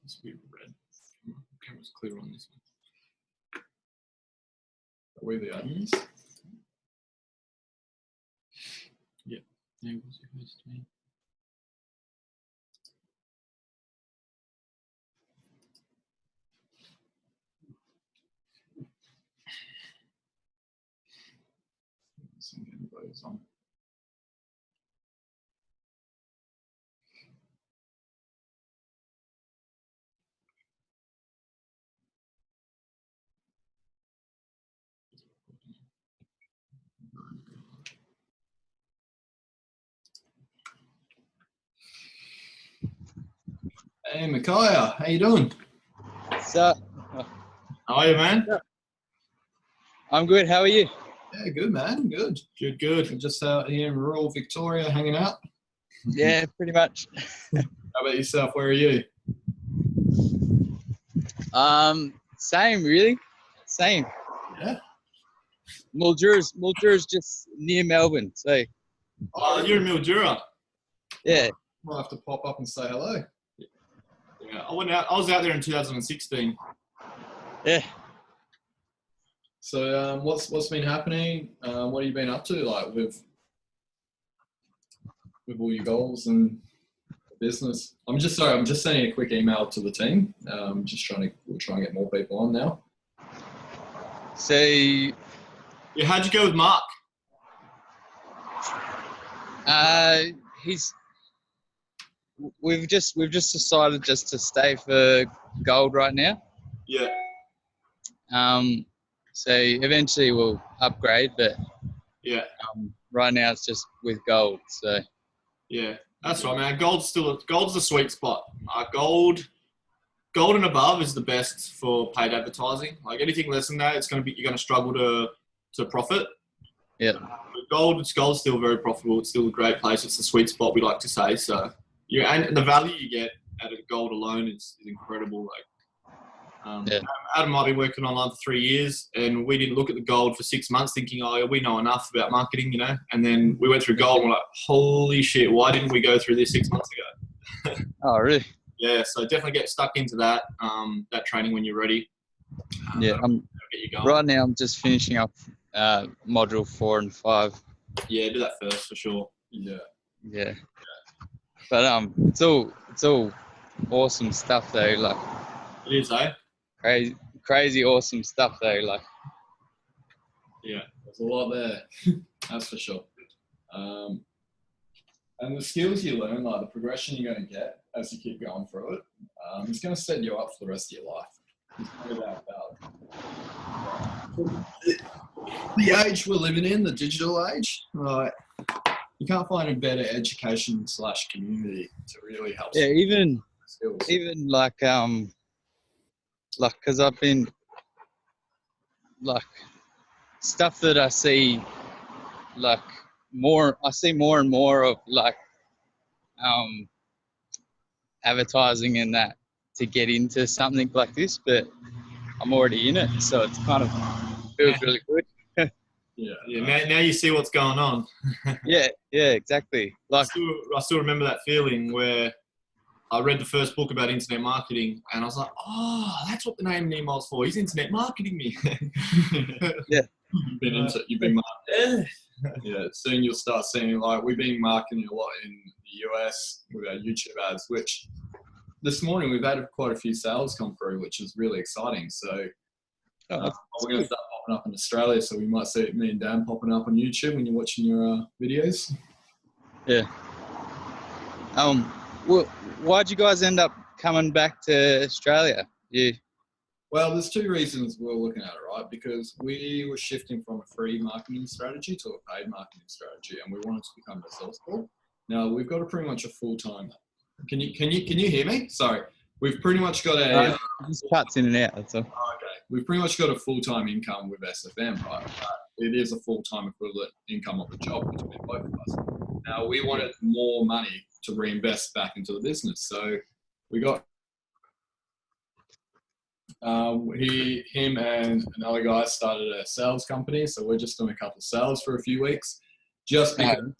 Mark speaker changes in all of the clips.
Speaker 1: This will be red. Camera's clear on this one. Are we the admins? Yeah. There was your host name. Anybody's on. Hey, Micaiah, how you doing?
Speaker 2: So,
Speaker 1: How are you, man?
Speaker 2: I'm good. How are you?
Speaker 1: Yeah, good, man. Good. We're just out here in rural Victoria hanging out.
Speaker 2: Yeah, pretty much.
Speaker 1: How about yourself? Where are you?
Speaker 2: Same, really. Same.
Speaker 1: Yeah.
Speaker 2: Mildura's just near Melbourne, so
Speaker 1: Oh, you're in Mildura.
Speaker 2: yeah.
Speaker 1: Might have to pop up and say hello. Yeah, I was out there in 2016.
Speaker 2: Yeah.
Speaker 1: So, what's been happening? What have you been up to, like with all your goals and business? I'm just sending a quick email to the team. We'll try and get more people on now.
Speaker 2: So
Speaker 1: Yeah, how'd you go with Mark?
Speaker 2: we've just decided just to stay for gold right now.
Speaker 1: Yeah.
Speaker 2: So eventually we'll upgrade, but
Speaker 1: Yeah.
Speaker 2: right now it's just with gold. So
Speaker 1: Yeah, that's right, man. Gold's the sweet spot. Gold and above is the best for paid advertising. Like anything less than that, you're gonna struggle to profit.
Speaker 2: yeah.
Speaker 1: Gold's still very profitable. It's still a great place. It's the sweet spot, we like to say. So and the value you get out of gold alone is incredible. Like Adam might be working online for 3 years, and we didn't look at the gold for 6 months thinking, oh, we know enough about marketing, you know. And then we went through gold and we're like, holy shit, why didn't we go through this 6 months ago?
Speaker 2: Oh, really?
Speaker 1: Yeah, so definitely get stuck into that training when you're ready.
Speaker 2: Yeah,
Speaker 1: get you going.
Speaker 2: right now I'm just finishing up module 4 and 5.
Speaker 1: Yeah, do that first for sure.
Speaker 2: Yeah. But it's all awesome stuff though. Like
Speaker 1: it is, eh?
Speaker 2: Crazy awesome stuff though. Like
Speaker 1: yeah, there's a lot there. That's for sure. And the skills you learn, like the progression you're going to get as you keep going through it, it's going to set you up for the rest of your life. There's no doubt about it. The age we're living in, the digital age, right? You can't find a better education / community to really help.
Speaker 2: Yeah, even like because I've been like stuff that I see like I see more and more of like advertising and that to get into something like this, but I'm already in it, so it's kind of feels really good.
Speaker 1: Yeah. Now you see what's going on.
Speaker 2: Yeah, exactly. Like
Speaker 1: I still remember that feeling where I read the first book about internet marketing, and I was like, "Oh, that's what the name of the email's for. He's internet marketing me."
Speaker 2: Yeah,
Speaker 1: you've been marketing. Yeah, soon you'll start seeing, like, we've been marketing a lot in the US with our YouTube ads, which this morning we've had quite a few sales come through, which is really exciting. So we're going to start popping up in Australia, so we might see me and Dan popping up on YouTube when you're watching your videos.
Speaker 2: Yeah. Well, why'd you guys end up coming back to Australia?
Speaker 1: Well, there's 2 reasons we're looking at it, right? Because we were shifting from a free marketing strategy to a paid marketing strategy, and we wanted to become resourceful. Now we've got pretty much a full-time. Can you hear me? Sorry, we've pretty much got a.
Speaker 2: It just cuts in and out. That's all.
Speaker 1: Okay, we've pretty much got a full-time income with SFM, right? It is a full-time equivalent income of a job between both of us. Now we wanted more money to reinvest back into the business, so we got. Him and another guy started a sales company, so we're just doing a couple of sales for a few weeks, just because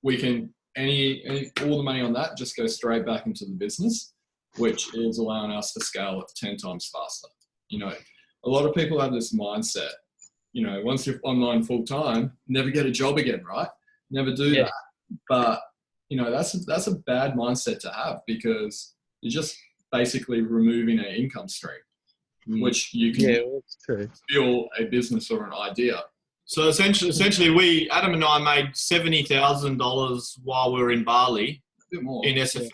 Speaker 1: we can all the money on that just goes straight back into the business.
Speaker 3: which is allowing us to scale at 10 times faster. You know, a lot of people have this mindset, you know, once you're online full time, never get a job again, right? Never do that. But, you know, that's a bad mindset to have, because you're just basically removing an income stream, which you can fuel a business or an idea.
Speaker 1: So essentially, Adam and I made $70,000 while we were in Bali,
Speaker 3: A bit more
Speaker 1: in SFM,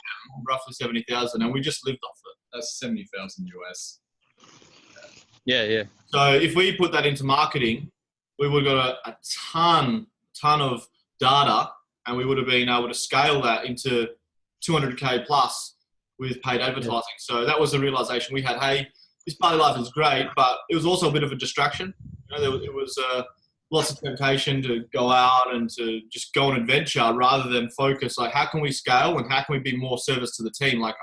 Speaker 1: roughly 70,000, and we just lived off it.
Speaker 3: That's 70,000 US.
Speaker 2: Yeah.
Speaker 1: So if we put that into marketing, we would have got a ton of data, and we would have been able to scale that into 200K plus with paid advertising. So that was the realization we had. Hey, this Bali life is great, but it was also a bit of a distraction. You know, it was lots of temptation to go out and to just go on adventure rather than focus. Like, how can we scale and how can we be more service to the team? Like,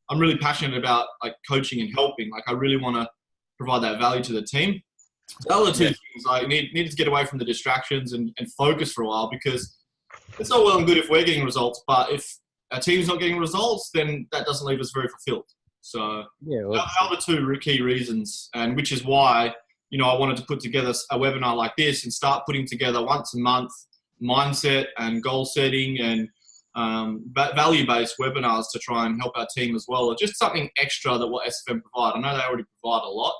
Speaker 1: I'm really passionate about like coaching and helping. Like, I really want to provide that value to the team. The other two things, like, needed to get away from the distractions and focus for a while, because it's all well and good if we're getting results, but if our team's not getting results, then that doesn't leave us very fulfilled. So those are the two key reasons, and which is why, you know, I wanted to put together a webinar like this and start putting together once a month mindset and goal setting and value-based webinars to try and help our team as well, or just something extra that what SFM provide. I know they already provide a lot,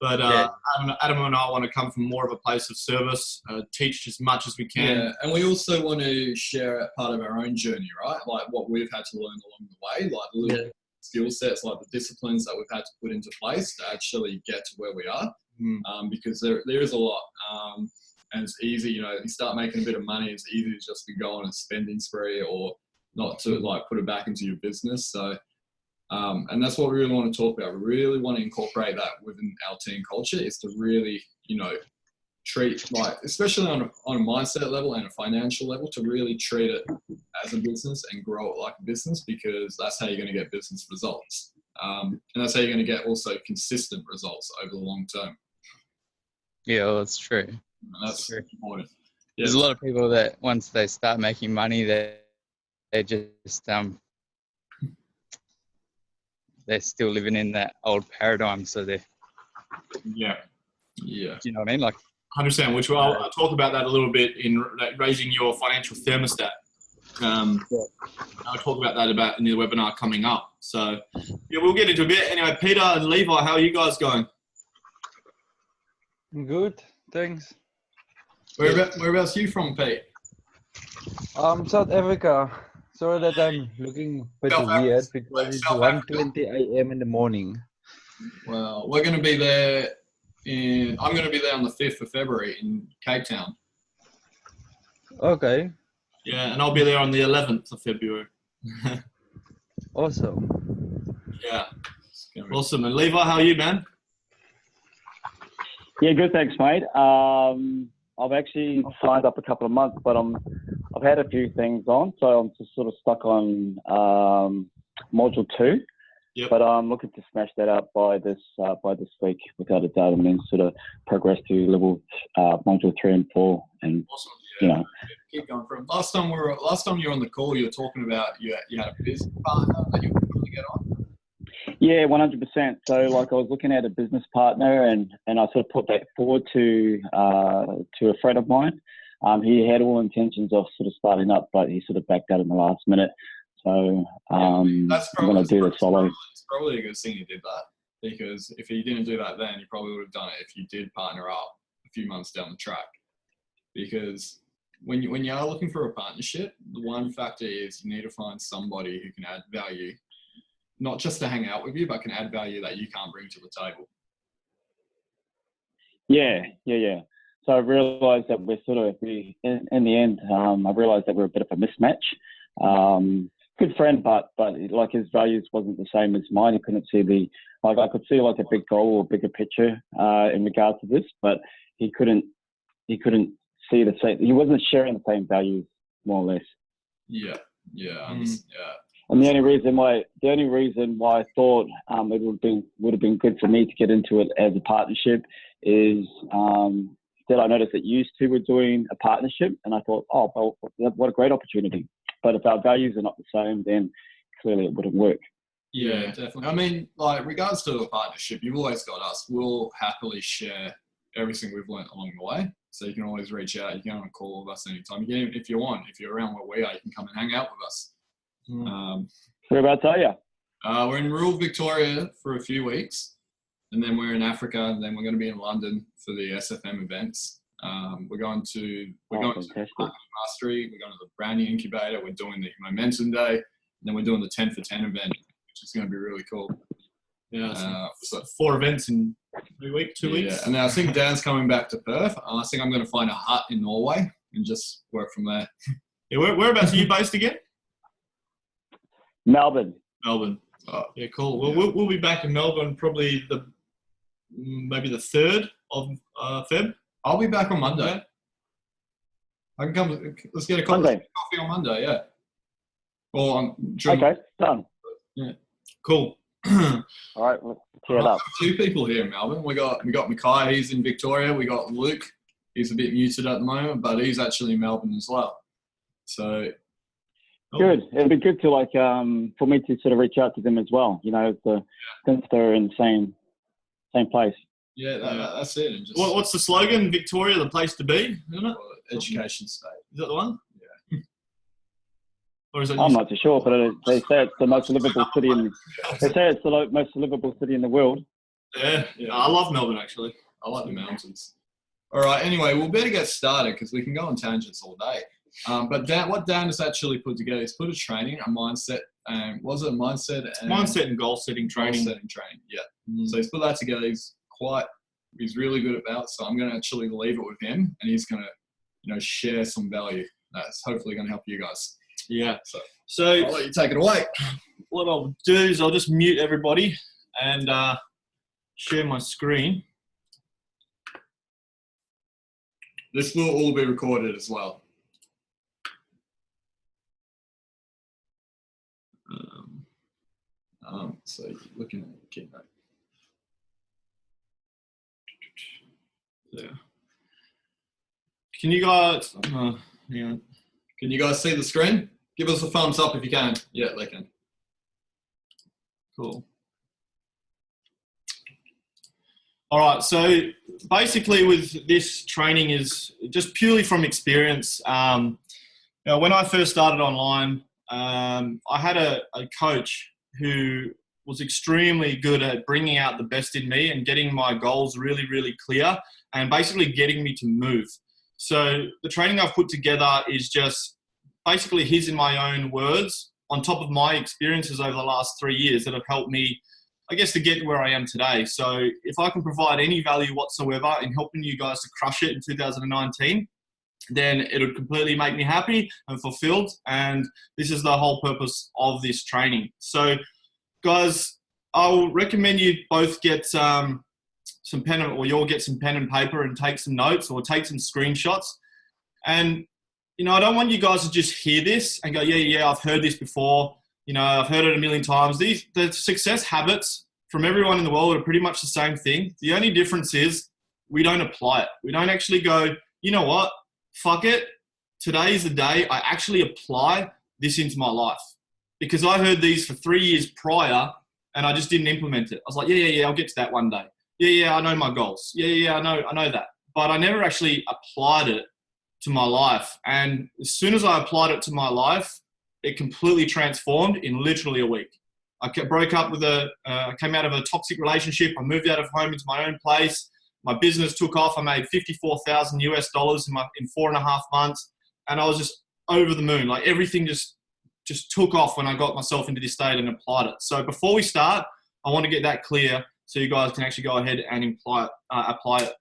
Speaker 1: but Adam and I want to come from more of a place of service, teach as much as we can.
Speaker 3: Yeah, and we also want to share part of our own journey, right? Like what we've had to learn along the way, like the little skill sets, like the disciplines that we've had to put into place to actually get to where we are. Because there is a lot, and it's easy, you know, you start making a bit of money, it's easy to just be going on a spending spree or not to like put it back into your business. So, and that's what we really want to talk about. We really want to incorporate that within our team culture, is to really, you know, treat, like, especially on a mindset level and a financial level, to really treat it as a business and grow it like a business, because that's how you're going to get business results. And that's how you're going to get also consistent results over the long term.
Speaker 2: Yeah, well, that's true.
Speaker 3: And that's important. Yeah.
Speaker 2: There's a lot of people that once they start making money, they just they're still living in that old paradigm. So you know what I mean? Like,
Speaker 1: 100%. Which I'll talk about that a little bit in raising your financial thermostat. I'll talk about that in the webinar coming up. So yeah, we'll get into a bit. Anyway, Peter and Levi, how are you guys going?
Speaker 4: Good, thanks.
Speaker 3: Whereabouts are you from, Pete?
Speaker 4: South Africa. Sorry that I'm looking a bit weird, because it's 1:20 a.m. in the morning.
Speaker 3: Well, we're going to be there I'm going to be there on the 5th of February in Cape Town.
Speaker 4: Okay.
Speaker 1: Yeah, and I'll be there on the 11th of February.
Speaker 4: Awesome.
Speaker 1: Yeah. Awesome. And Levi, how are you, man?
Speaker 5: Yeah, good, thanks, mate. I've actually signed up a couple of months, but I've had a few things on, so I'm just sort of stuck on module 2.
Speaker 1: Yep.
Speaker 5: But I'm looking to smash that up by this week, without a doubt, and then sort of progress to level module 3 and 4, and
Speaker 3: Awesome.
Speaker 5: you know.
Speaker 3: Keep going from last time you were on the call. You were talking about you had a business partner that you were trying to get on.
Speaker 5: Yeah, 100%. So, like, I was looking at a business partner, and I sort of put that forward to a friend of mine. He had all intentions of sort of starting up, but he sort of backed out in the last minute. So I'm going to do the solo.
Speaker 3: It's probably a good thing you did that, because if you didn't do that then, you probably would have done it if you did partner up a few months down the track. Because when you are looking for a partnership, the one factor is you need to find somebody who can add value, not just to hang out with you, but can add value that you can't bring to the table.
Speaker 5: Yeah. So I realised that we're sort of, in the end, I realised that we're a bit of a mismatch. Good friend, but like his values wasn't the same as mine. He couldn't see I could see like a big goal or bigger picture in regards to this, but he couldn't see the same. He wasn't sharing the same values, more or less.
Speaker 3: Yeah.
Speaker 5: And the only reason why I thought it would have been good for me to get into it as a partnership is that I noticed that you two were doing a partnership, and I thought, oh, well, what a great opportunity. But if our values are not the same, then clearly it wouldn't work.
Speaker 3: Yeah, definitely. I mean, like, regards to a partnership, you've always got us. We'll happily share everything we've learnt along the way. So you can always reach out. You can call us anytime. You can, if you want. If you're around where we are, you can come and hang out with us.
Speaker 5: Whereabouts are you?
Speaker 3: We're in rural Victoria for a few weeks, and then we're in Africa, and then we're going to be in London for the SFM events. We're going to Mastery. We're going to the Brownie Incubator. We're doing the Momentum Day, and then we're doing the 10 for 10 event, which is going to be really cool.
Speaker 1: Yeah, so 4 events in 2 weeks.
Speaker 3: Yeah, and then I think Dan's coming back to Perth. I think I'm going to find a hut in Norway and just work from there.
Speaker 1: Yeah, whereabouts are you based again?
Speaker 5: Melbourne.
Speaker 1: Melbourne. Oh, yeah, cool. Well, we'll be back in Melbourne probably maybe the 3rd of Feb.
Speaker 3: I'll be back on Monday. I can come. Let's get a coffee on Monday. Yeah. Or
Speaker 5: okay, done.
Speaker 3: Yeah.
Speaker 1: Cool.
Speaker 5: All right, tear it up.
Speaker 3: 2 people here in Melbourne. We got Mackay. He's in Victoria. We got Luke. He's a bit muted at the moment, but he's actually in Melbourne as well. So.
Speaker 5: Good. It'd be good to for me to sort of reach out to them as well. You know, since they're in the same place.
Speaker 3: Yeah, that's it. And just,
Speaker 1: what's the slogan? Victoria, the place to be, isn't it?
Speaker 3: Education state.
Speaker 1: Is that the one?
Speaker 3: Yeah.
Speaker 1: Or is it?
Speaker 5: I'm not too sure, but they say it's the most livable city most livable city in the world.
Speaker 1: Yeah. I love Melbourne actually.
Speaker 3: I like the mountains. All right. Anyway, we'll better get started because we can go on tangents all day. But what Dan has actually put together is put a training, a mindset, was it a mindset?
Speaker 1: Mindset and goal setting training.
Speaker 3: Goal setting training, yeah. So he's put that together. He's really good about it. So I'm going to actually leave it with him, and he's going to, share some value. That's hopefully going to help you guys.
Speaker 1: Yeah. So
Speaker 3: I'll let you take it away.
Speaker 1: What I'll do is I'll just mute everybody and share my screen.
Speaker 3: This will all be recorded as well. So you're looking at Kidnote.
Speaker 1: Yeah. Can you guys? Yeah.
Speaker 3: Can you guys see the screen? Give us a thumbs up if you can. Yeah, they can.
Speaker 1: Cool. All right. So basically, with this training is just purely from experience. When I first started online, I had a coach who was extremely good at bringing out the best in me and getting my goals really, really clear and basically getting me to move. So the training I've put together is just basically his, in my own words, on top of my experiences over the last 3 years that have helped me, I guess, to get where I am today. So if I can provide any value whatsoever in helping you guys to crush it in 2019, then it would completely make me happy and fulfilled. And this is the whole purpose of this training. So guys, I'll recommend you both get some pen, or you'll get some pen and paper and take some notes or take some screenshots. And, I don't want you guys to just hear this and go, yeah, I've heard this before. I've heard it a million times. The success habits from everyone in the world are pretty much the same thing. The only difference is we don't apply it. We don't actually go, you know what? Fuck it. Today's the day I actually apply this into my life. Because I heard these for 3 years prior and I just didn't implement it. I was like, yeah, I'll get to that one day. Yeah, I know my goals. Yeah, I know that. But I never actually applied it to my life. And as soon as I applied it to my life, it completely transformed in literally a week. I broke up with came out of a toxic relationship. I moved out of home into my own place. My business took off. I made $54,000 in 4.5 months. And I was just over the moon. Like everything just took off when I got myself into this state and applied it. So before we start, I want to get that clear so you guys can actually go ahead and apply it.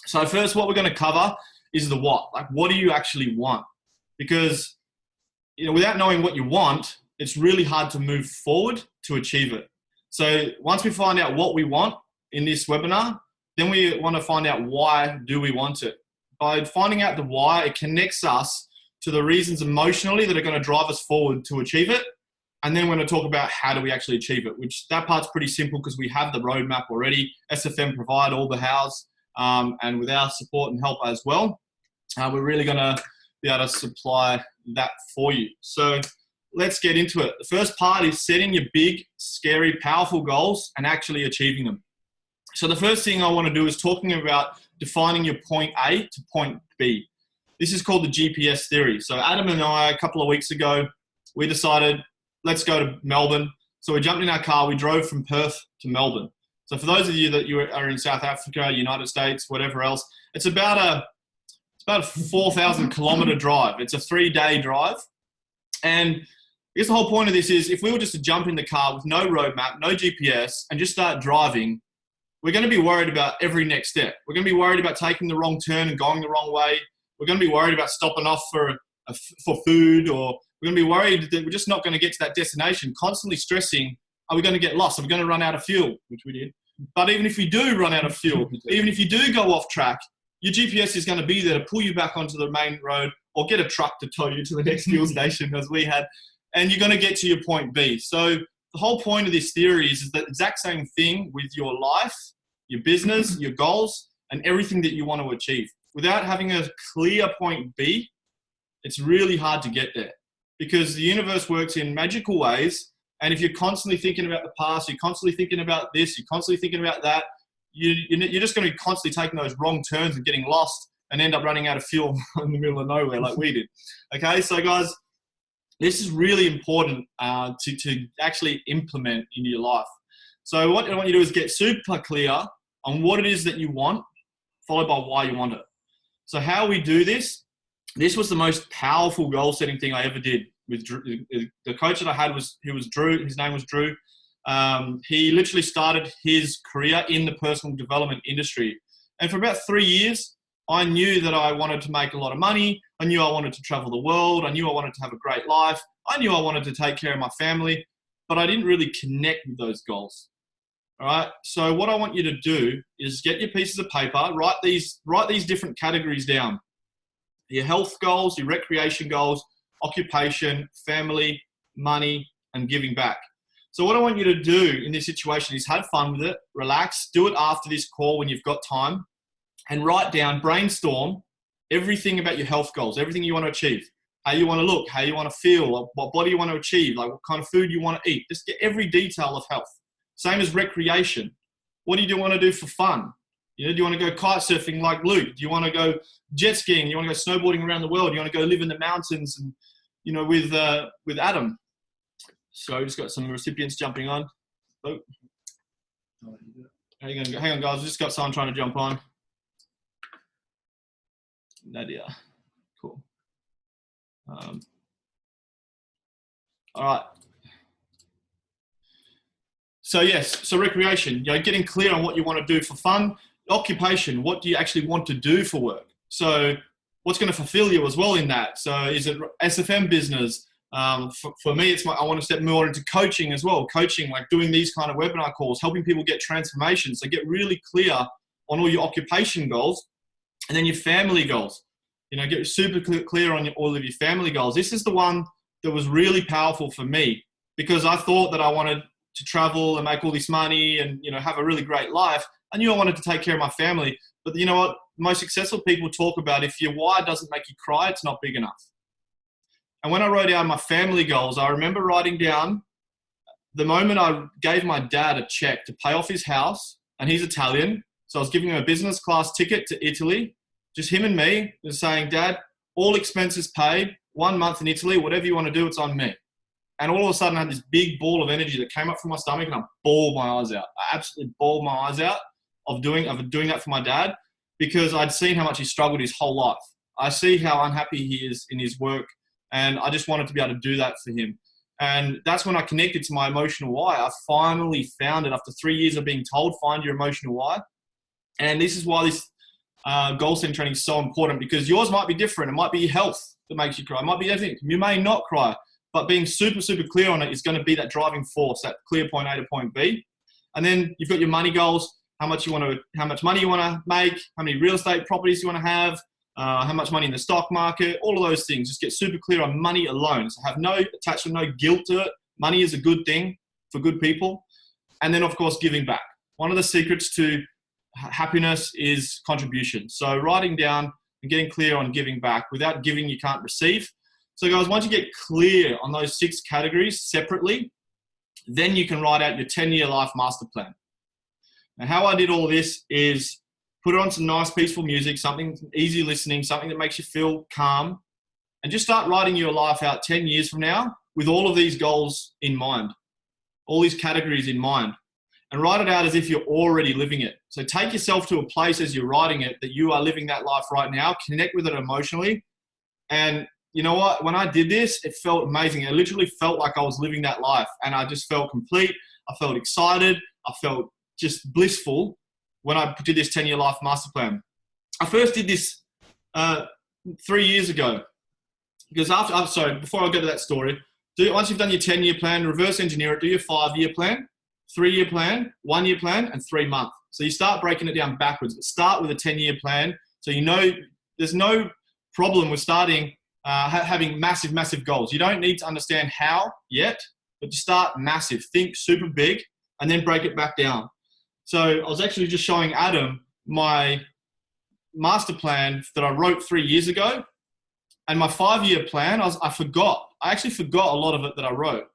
Speaker 1: So first, what we're going to cover is the what. Like, what do you actually want? Because, without knowing what you want, it's really hard to move forward to achieve it. So once we find out what we want in this webinar, then we want to find out why do we want it. By finding out the why, it connects us to the reasons emotionally that are going to drive us forward to achieve it. And then we're going to talk about how do we actually achieve it, which that part's pretty simple because we have the roadmap already. SFM provide all the hows, and with our support and help as well, we're really going to be able to supply that for you. So let's get into it. The first part is setting your big, scary, powerful goals and actually achieving them. So the first thing I want to do is talking about defining your point A to point B. This is called the GPS theory. So Adam and I, a couple of weeks ago, we decided, let's go to Melbourne. So we jumped in our car, we drove from Perth to Melbourne. So for those of you that you are in South Africa, United States, whatever else, it's about a 4,000 kilometer drive. It's a 3-day drive. And I guess the whole point of this is if we were just to jump in the car with no roadmap, no GPS, and just start driving, we're going to be worried about every next step. We're going to be worried about taking the wrong turn and going the wrong way. We're going to be worried about stopping off for food, or we're going to be worried that we're just not going to get to that destination, constantly stressing, are we going to get lost? Are we going to run out of fuel? Which we did. But even if we do run out of fuel, even if you do go off track, your GPS is going to be there to pull you back onto the main road or get a truck to tow you to the next fuel station as we had. And you're going to get to your point B. So the whole point of this theory is the exact same thing with your life, your business, your goals, and everything that you want to achieve. Without having a clear point B, it's really hard to get there because the universe works in magical ways. And if you're constantly thinking about the past, you're constantly thinking about this, you're constantly thinking about that, you're just going to be constantly taking those wrong turns and getting lost and end up running out of fuel in the middle of nowhere like we did. Okay, so guys, this is really important to actually implement in your life. So what I want you to do is get super clear on what it is that you want, followed by why you want it. So how we do this was the most powerful goal setting thing I ever did. With Drew, the coach that I had was Drew. His name was Drew. He literally started his career in the personal development industry. And for about 3 years, I knew that I wanted to make a lot of money. I knew I wanted to travel the world. I knew I wanted to have a great life. I knew I wanted to take care of my family, but I didn't really connect with those goals. All right. So what I want you to do is get your pieces of paper, write these different categories down. Your health goals, your recreation goals, occupation, family, money, and giving back. So what I want you to do in this situation is have fun with it, relax, do it after this call when you've got time, and write down, brainstorm everything about your health goals, everything you want to achieve, how you want to look, how you want to feel, what body you want to achieve, like what kind of food you want to eat. Just get every detail of health. Same as recreation. What do you want to do for fun? You know, do you want to go kite surfing like Luke? Do you want to go jet skiing? Do you want to go snowboarding around the world? Do you want to go live in the mountains and, you know, with Adam? So I just got some recipients jumping on. Oh. Hang on, guys. I just got someone trying to jump on. Nadia. Cool. All right. So yes, so recreation, you know, getting clear on what you want to do for fun. Occupation, what do you actually want to do for work? So what's going to fulfill you as well in that? So is it SFM business? For me, I want to step more into coaching as well. Coaching, like doing these kind of webinar calls, helping people get transformation. So get really clear on all your occupation goals and then your family goals. You know, get super clear on all of your family goals. This is the one that was really powerful for me because I thought that I wanted to travel and make all this money and, you know, have a really great life. I knew I wanted to take care of my family, but you know what? Most successful people talk about if your why doesn't make you cry, it's not big enough. And when I wrote down my family goals, I remember writing down the moment I gave my dad a check to pay off his house, and he's Italian. So I was giving him a business class ticket to Italy, just him and me, just saying, Dad, all expenses paid, 1 month in Italy, whatever you want to do, it's on me. And all of a sudden I had this big ball of energy that came up from my stomach and I bawled my eyes out. I absolutely bawled my eyes out of doing that for my dad because I'd seen how much he struggled his whole life. I see how unhappy he is in his work and I just wanted to be able to do that for him. And that's when I connected to my emotional why. I finally found it after 3 years of being told, find your emotional why. And this is why this goal setting training is so important because yours might be different. It might be your health that makes you cry. It might be everything. You may not cry. But being super, super clear on it is going to be that driving force, that clear point A to point B. And then you've got your money goals, how much money you want to make, how many real estate properties you want to have, how much money in the stock market, all of those things. Just get super clear on money alone. So have no attachment, no guilt to it. Money is a good thing for good people. And then, of course, giving back. One of the secrets to happiness is contribution. So writing down and getting clear on giving back. Without giving, you can't receive. So guys, once you get clear on those 6 categories separately, then you can write out your 10-year life master plan. Now, how I did all this is put it on some nice peaceful music, something easy listening, something that makes you feel calm, and just start writing your life out 10 years from now with all of these goals in mind, all these categories in mind, and write it out as if you're already living it. So take yourself to a place as you're writing it that you are living that life right now, connect with it emotionally. And you know what? When I did this, it felt amazing. It literally felt like I was living that life, and I just felt complete. I felt excited. I felt just blissful when I did this 10-year life master plan. I first did this 3 years ago, because before I go to that story, once you've done your 10-year plan, reverse engineer it, do your 5-year plan, 3-year plan, 1-year plan, and 3-month. So you start breaking it down backwards, but start with a 10-year plan. So you know there's no problem with starting having massive goals. You don't need to understand how yet, but to start massive, think super big, and then break it back down. So I was actually just showing Adam my master plan that I wrote 3 years ago, and my 5-year plan, I actually forgot a lot of it that I wrote.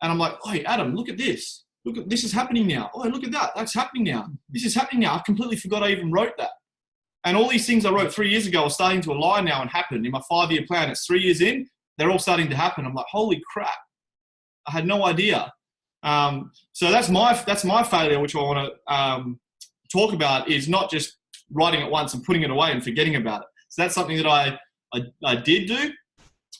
Speaker 1: And I'm like, oh, hey, Adam, look at this. Look, this is happening now. Oh, look at that. That's happening now. This is happening now. I completely forgot I even wrote that. And all these things I wrote 3 years ago are starting to align now and happen in my 5-year plan. It's 3 years in, they're all starting to happen. I'm like, holy crap. I had no idea. So that's my failure, which I want to talk about, is not just writing it once and putting it away and forgetting about it. So that's something that I did do.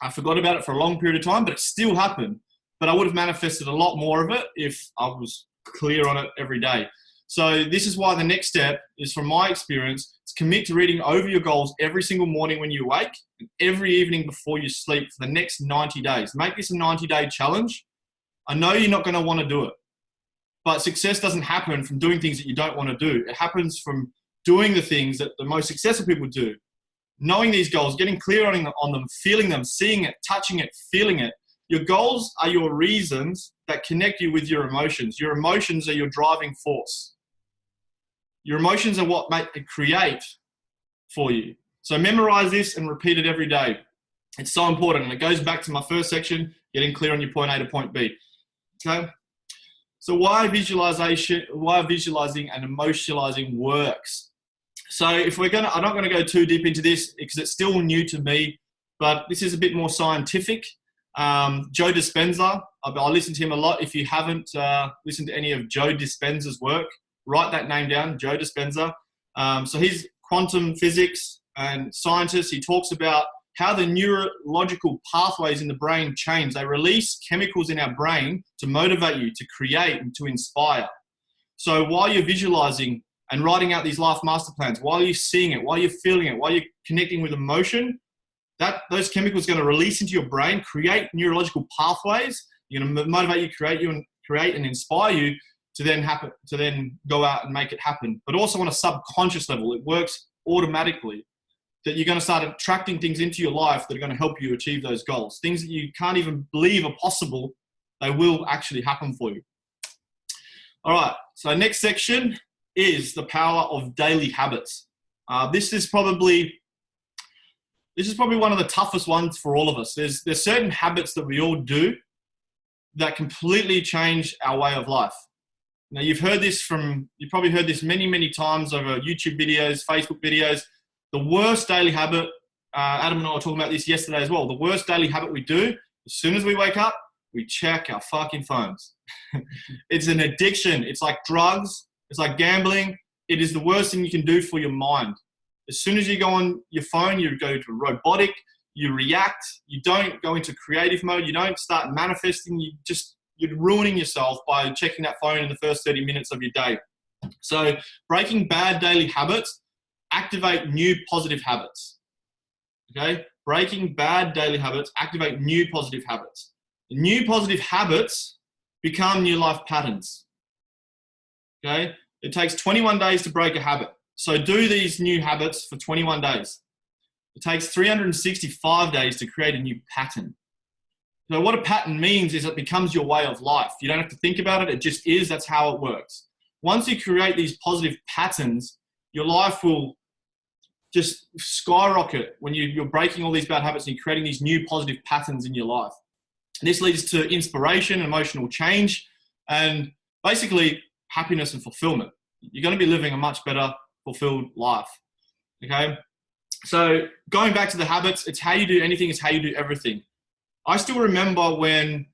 Speaker 1: I forgot about it for a long period of time, but it still happened. But I would have manifested a lot more of it if I was clear on it every day. So this is why the next step is, from my experience, to commit to reading over your goals every single morning when you wake and every evening before you sleep for the next 90 days. Make this a 90-day challenge. I know you're not going to want to do it, but success doesn't happen from doing things that you don't want to do. It happens from doing the things that the most successful people do. Knowing these goals, getting clear on them, feeling them, seeing it, touching it, feeling it. Your goals are your reasons that connect you with your emotions. Your emotions are your driving force. Your emotions are what create for you. So memorize this and repeat it every day. It's so important. And it goes back to my first section, getting clear on your point A to point B. Okay? So why visualizing and emotionalizing works? So I'm not going to go too deep into this because it's still new to me, but this is a bit more scientific. Joe Dispenza, I listen to him a lot. If you haven't listened to any of Joe Dispenza's work, write that name down, Joe Dispenza. So he's quantum physics and scientist. He talks about how the neurological pathways in the brain change. They release chemicals in our brain to motivate you, to create, and to inspire. So while you're visualizing and writing out these life master plans, while you're seeing it, while you're feeling it, while you're connecting with emotion, those chemicals are going to release into your brain, create neurological pathways. You're going to motivate you, create and inspire you to then go out and make it happen. But also on a subconscious level, it works automatically, that you're going to start attracting things into your life that are going to help you achieve those goals. Things that you can't even believe are possible, they will actually happen for you. All right, so next section is the power of daily habits. This is probably one of the toughest ones for all of us. There's certain habits that we all do that completely change our way of life. Now, you've probably heard this many times over YouTube videos, Facebook videos. The worst daily habit, Adam and I were talking about this yesterday as well. The worst daily habit we do, as soon as we wake up, we check our fucking phones. It's an addiction. It's like drugs. It's like gambling. It is the worst thing you can do for your mind. As soon as you go on your phone, you go to robotic, you react, you don't go into creative mode, you don't start manifesting, you're ruining yourself by checking that phone in the first 30 minutes of your day. So breaking bad daily habits, activate new positive habits. Okay? Breaking bad daily habits, activate new positive habits. The new positive habits become new life patterns. Okay? It takes 21 days to break a habit. So do these new habits for 21 days. It takes 365 days to create a new pattern. So what a pattern means is it becomes your way of life. You don't have to think about it. It just is. That's how it works. Once you create these positive patterns, your life will just skyrocket when you're breaking all these bad habits and you're creating these new positive patterns in your life. And this leads to inspiration, emotional change, and basically happiness and fulfillment. You're going to be living a much better, fulfilled life. Okay? So going back to the habits, it's how you do anything, it's how you do everything. I still remember when,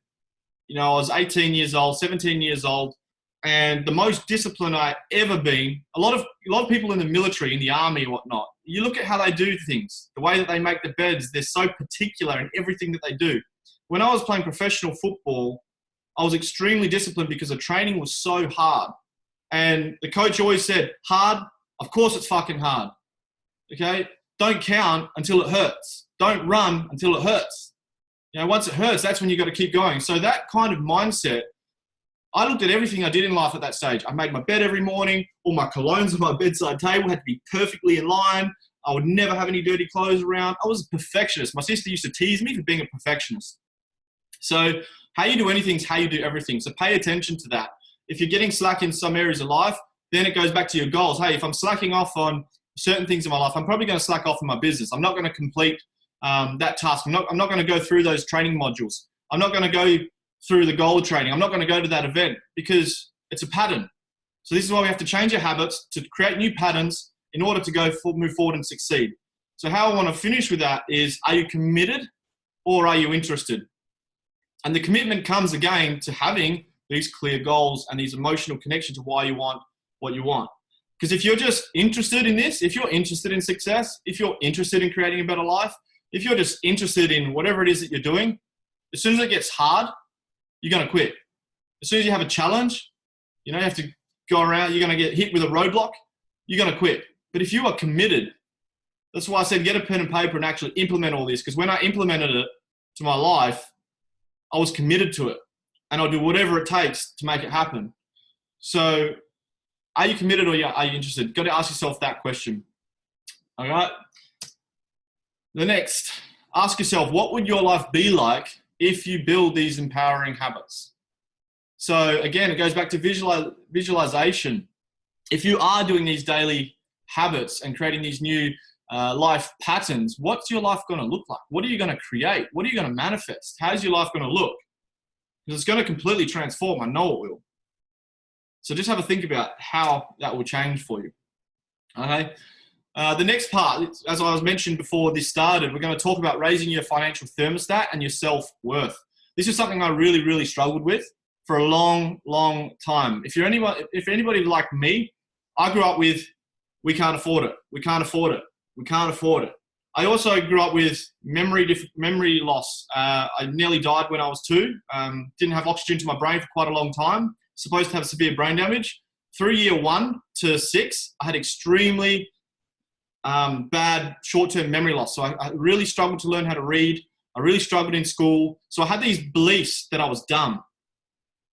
Speaker 1: I was 18 years old, 17 years old, and the most disciplined I ever been. A lot of people in the military, in the army and whatnot, you look at how they do things, the way that they make the beds, they're so particular in everything that they do. When I was playing professional football, I was extremely disciplined because the training was so hard. And the coach always said, hard, of course it's fucking hard. Okay? Don't count until it hurts. Don't run until it hurts. Once it hurts, that's when you got to keep going. So that kind of mindset, I looked at everything I did in life at that stage. I made my bed every morning. All my colognes on my bedside table had to be perfectly in line. I would never have any dirty clothes around. I was a perfectionist. My sister used to tease me for being a perfectionist. So how you do anything is how you do everything. So pay attention to that. If you're getting slack in some areas of life, then it goes back to your goals. Hey, if I'm slacking off on certain things in my life, I'm probably going to slack off in my business. I'm not going to complete that task. I'm not going to go through those training modules. I'm not going to go through the goal training. I'm not going to go to that event because it's a pattern. So this is why we have to change our habits to create new patterns in order to move forward and succeed. So how I want to finish with that is, are you committed or are you interested? And the commitment comes again to having these clear goals and these emotional connection to why you want what you want. Because if you're just interested in this, if you're interested in success, if you're interested in creating a better life, if you're just interested in whatever it is that you're doing, as soon as it gets hard, you're going to quit. As soon as you have a challenge, you have to go around, you're going to get hit with a roadblock, you're going to quit. But if you are committed, that's why I said get a pen and paper and actually implement all this. Because when I implemented it to my life, I was committed to it. And I'll do whatever it takes to make it happen. So are you committed or are you interested? You've got to ask yourself that question. All right? The next, ask yourself, what would your life be like if you build these empowering habits? So again, it goes back to visualization. If you are doing these daily habits and creating these new life patterns, what's your life going to look like? What are you going to create? What are you going to manifest? How's your life going to look? Because it's going to completely transform. I know it will. So just have a think about how that will change for you. Okay. The next part, as I was mentioned before this started, we're going to talk about raising your financial thermostat and your self-worth. This is something I really, really struggled with for a long, long time. If anybody like me, I grew up with, we can't afford it. We can't afford it. We can't afford it. I also grew up with memory loss. I nearly died when I was 2. Didn't have oxygen to my brain for quite a long time. Supposed to have severe brain damage. Through year 1 to 6, I had extremely bad short-term memory loss. So I really struggled to learn how to read. I really struggled in school. So I had these beliefs that I was dumb.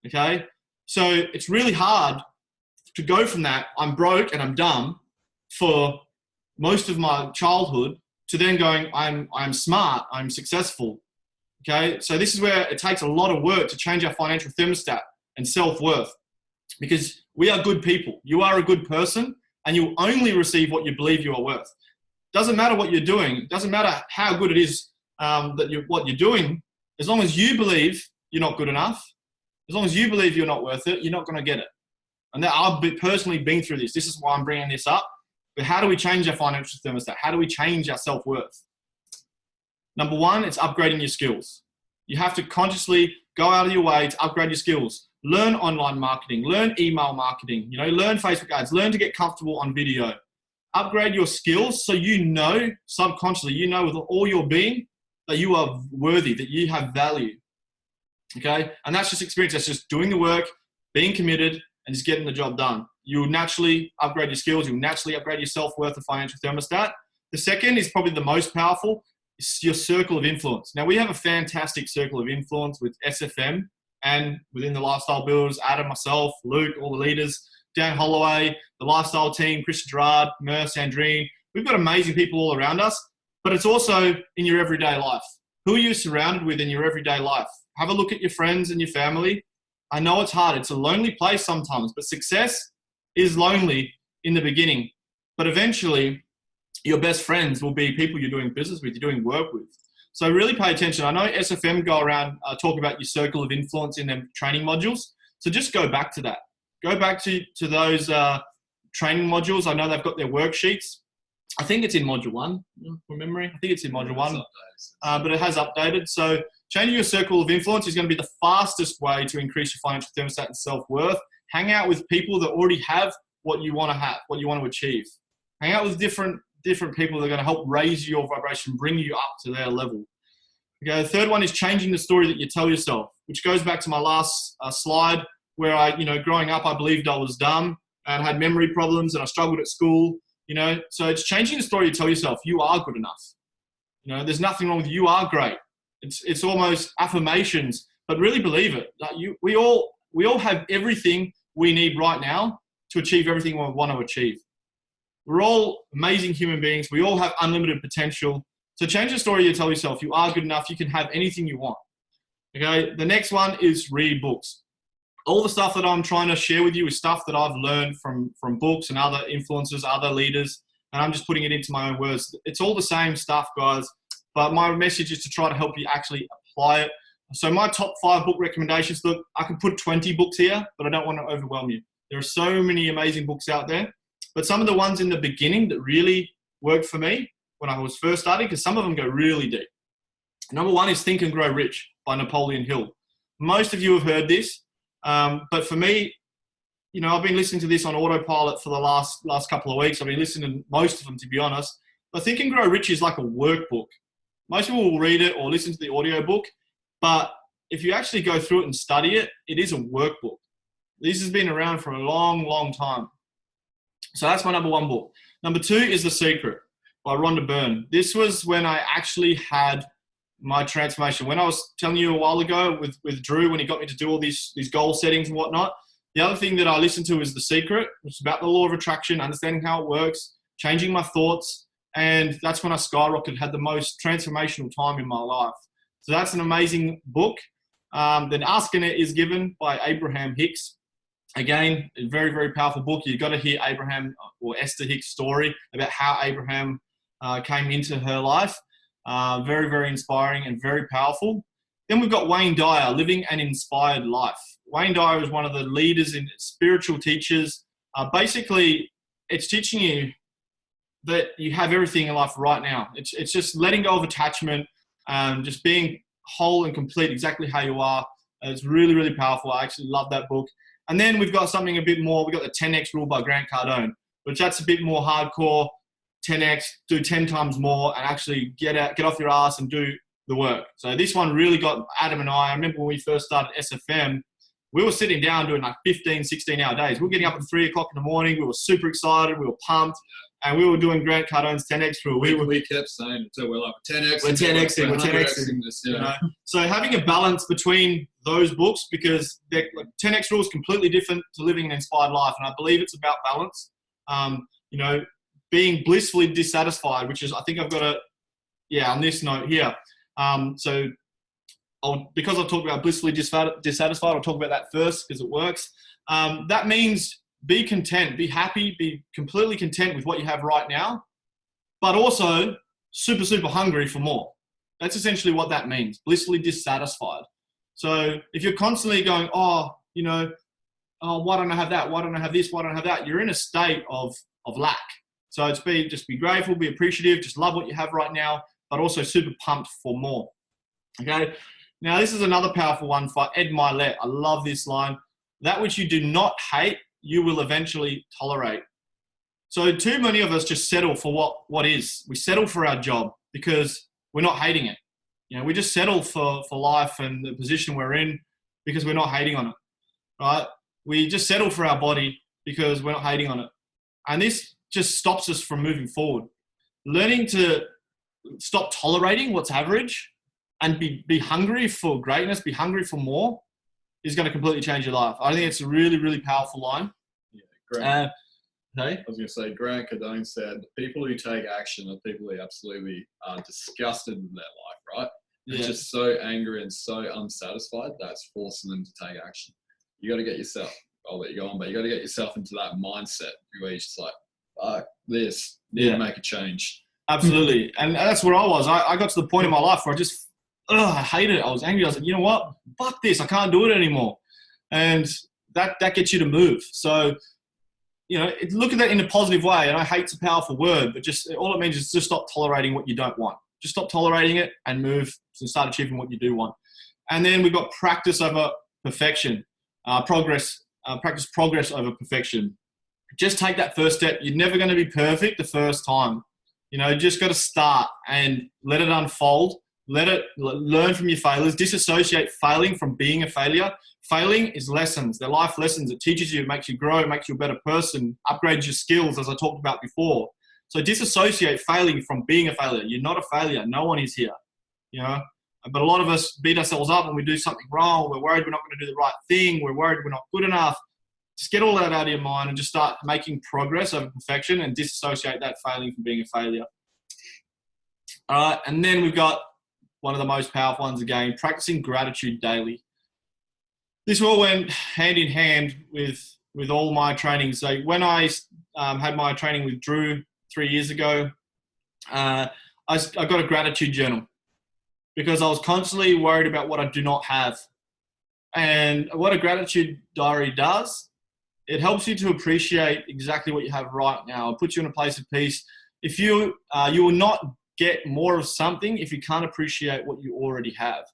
Speaker 1: Okay? So it's really hard to go from that, I'm broke and I'm dumb, for most of my childhood, to then going, I'm smart, I'm successful. Okay? So this is where it takes a lot of work to change our financial thermostat and self-worth, because we are good people. You are a good person, and you only receive what you believe you are worth. Doesn't matter what you're doing. Doesn't matter how good it is what you're doing. As long as you believe you're not good enough, as long as you believe you're not worth it, you're not going to get it. And I've personally been through this. This is why I'm bringing this up. But how do we change our financial thermostat? How do we change our self-worth? Number 1, it's upgrading your skills. You have to consciously go out of your way to upgrade your skills. Learn online marketing, learn email marketing, learn Facebook ads, learn to get comfortable on video. Upgrade your skills so subconsciously, with all your being, that you are worthy, that you have value. Okay? And that's just experience. That's just doing the work, being committed, and just getting the job done. You'll naturally upgrade your skills. You'll naturally upgrade your self-worth and financial thermostat. The second is probably the most powerful. It's your circle of influence. Now, we have a fantastic circle of influence with SFM and within the Lifestyle Builders, Adam, myself, Luke, all the leaders, Dan Holloway, the Lifestyle team, Christian Gerard, Mer, Sandrine. We've got amazing people all around us, but it's also in your everyday life. Who are you surrounded with in your everyday life? Have a look at your friends and your family. I know it's hard. It's a lonely place sometimes, but success is lonely in the beginning. But eventually, your best friends will be people you're doing business with, you're doing work with. So really pay attention. I know SFM go around talk about your circle of influence in them training modules. So just go back to that. Go back to those training modules. I know they've got their worksheets. I think it's in module 1 from memory. I think it's in module 1, but it has updated. So changing your circle of influence is going to be the fastest way to increase your financial thermostat and self-worth. Hang out with people that already have what you want to have, what you want to achieve. Hang out with different people that are going to help raise your vibration, bring you up to their level. Okay, the third one is changing the story that you tell yourself, which goes back to my last slide where growing up, I believed I was dumb and had memory problems and I struggled at school. So it's changing the story you tell yourself. You are good enough. There's nothing wrong with you. You are great. It's almost affirmations, but really believe it. Like we all have everything we need right now to achieve everything we want to achieve. We're all amazing human beings. We all have unlimited potential. So change the story you tell yourself. You are good enough. You can have anything you want. Okay. The next one is read books. All the stuff that I'm trying to share with you is stuff that I've learned from books and other influencers, other leaders, and I'm just putting it into my own words. It's all the same stuff, guys, but my message is to try to help you actually apply it. So my top 5 book recommendations, look, I could put 20 books here, but I don't want to overwhelm you. There are so many amazing books out there, but some of the ones in the beginning that really worked for me when I was first starting, because some of them go really deep. Number 1 is Think and Grow Rich by Napoleon Hill. Most of you have heard this. But for me, I've been listening to this on autopilot for the last couple of weeks. I've been listening to most of them, to be honest. But Think and Grow Rich is like a workbook. Most people will read it or listen to the audiobook. But if you actually go through it and study it, it is a workbook. This has been around for a long, long time. So that's my number 1 book. Number 2 is The Secret by Rhonda Byrne. This was when I actually had my transformation. When I was telling you a while ago with Drew, when he got me to do all these goal settings and whatnot, the other thing that I listened to is The Secret, which is about the law of attraction, understanding how it works, changing my thoughts. And that's when I skyrocketed, had the most transformational time in my life. So that's an amazing book. Then Asking It Is Given by Abraham Hicks. Again, a very, very powerful book. You've got to hear Abraham or Esther Hicks' story about how Abraham came into her life. Very, very inspiring and very powerful. Then we've got Wayne Dyer, Living an Inspired Life. Wayne Dyer is one of the leaders in spiritual teachers. Basically, it's teaching you that you have everything in life right now. It's just letting go of attachment, just being whole and complete exactly how you are. It's really, really powerful. I actually love that book. And then we've got something a bit more. We've got the 10X Rule by Grant Cardone, which that's a bit more hardcore. 10X, do 10 times more and actually get off your ass and do the work. So this one really got Adam and I remember when we first started SFM, we were sitting down doing like 15, 16-hour days. We were getting up at 3 o'clock in the morning. We were super excited. We were pumped. And we were doing Grant Cardone's 10X Rule. We kept saying until we're like 10X. We're 10Xing. We're 10Xing this. So having a balance between those books, because 10X Rule is completely different to Living an Inspired Life. And I believe it's about balance. Being blissfully dissatisfied, which is, I think I've got on this note here. Because I've talked about blissfully dissatisfied, I'll talk about that first because it works. That means be content, be happy, be completely content with what you have right now, but also super, super hungry for more. That's essentially what that means, blissfully dissatisfied. So if you're constantly going, why don't I have that? Why don't I have this? Why don't I have that? You're in a state of lack. So it's just be grateful, be appreciative, just love what you have right now, but also super pumped for more. Okay. Now this is another powerful one for Ed Milet. I love this line. That which you do not hate, you will eventually tolerate. So too many of us just settle for what is. We settle for our job because we're not hating it. We just settle for life and the position we're in because we're not hating on it. Right? We just settle for our body because we're not hating on it. And this just stops us from moving forward. Learning to stop tolerating what's average and be hungry for greatness, be hungry for more, is going to completely change your life. I think it's a really, really powerful line.
Speaker 3: Yeah, great. I was going to say, Grant Cardone said, people who take action are people who absolutely are disgusted with their life, right? They're just so angry and so unsatisfied that's forcing them to take action. You got to get yourself, I'll let you go on, but you got to get yourself into that mindset where you're just like, fuck this, need to make a change.
Speaker 1: Absolutely. And that's where I was. I got to the point in my life where I hated it. I was angry. I was like, you know what? Fuck this. I can't do it anymore. And that gets you to move. So, look at that in a positive way. And I hate's a powerful word, but just all it means is just stop tolerating what you don't want. Just stop tolerating it and move and start achieving what you do want. And then we've got practice over perfection, practice progress over perfection. Just take that first step. You're never going to be perfect the first time. Just got to start and let it unfold. Learn from your failures. Disassociate failing from being a failure. Failing is lessons. They're life lessons. It teaches you, makes you grow, makes you a better person, upgrades your skills, as I talked about before. So disassociate failing from being a failure. You're not a failure. No one is here. But a lot of us beat ourselves up when we do something wrong. We're worried we're not going to do the right thing. We're worried we're not good enough. Just get all that out of your mind and just start making progress over perfection and disassociate that failing from being a failure. All right, and then we've got one of the most powerful ones again, practicing gratitude daily. This all went hand in hand with all my training. So when I had my training with Drew 3 years ago, I got a gratitude journal because I was constantly worried about what I do not have. And what a gratitude diary does, it helps you to appreciate exactly what you have right now. It puts you in a place of peace. If you will not get more of something if you can't appreciate what you already have.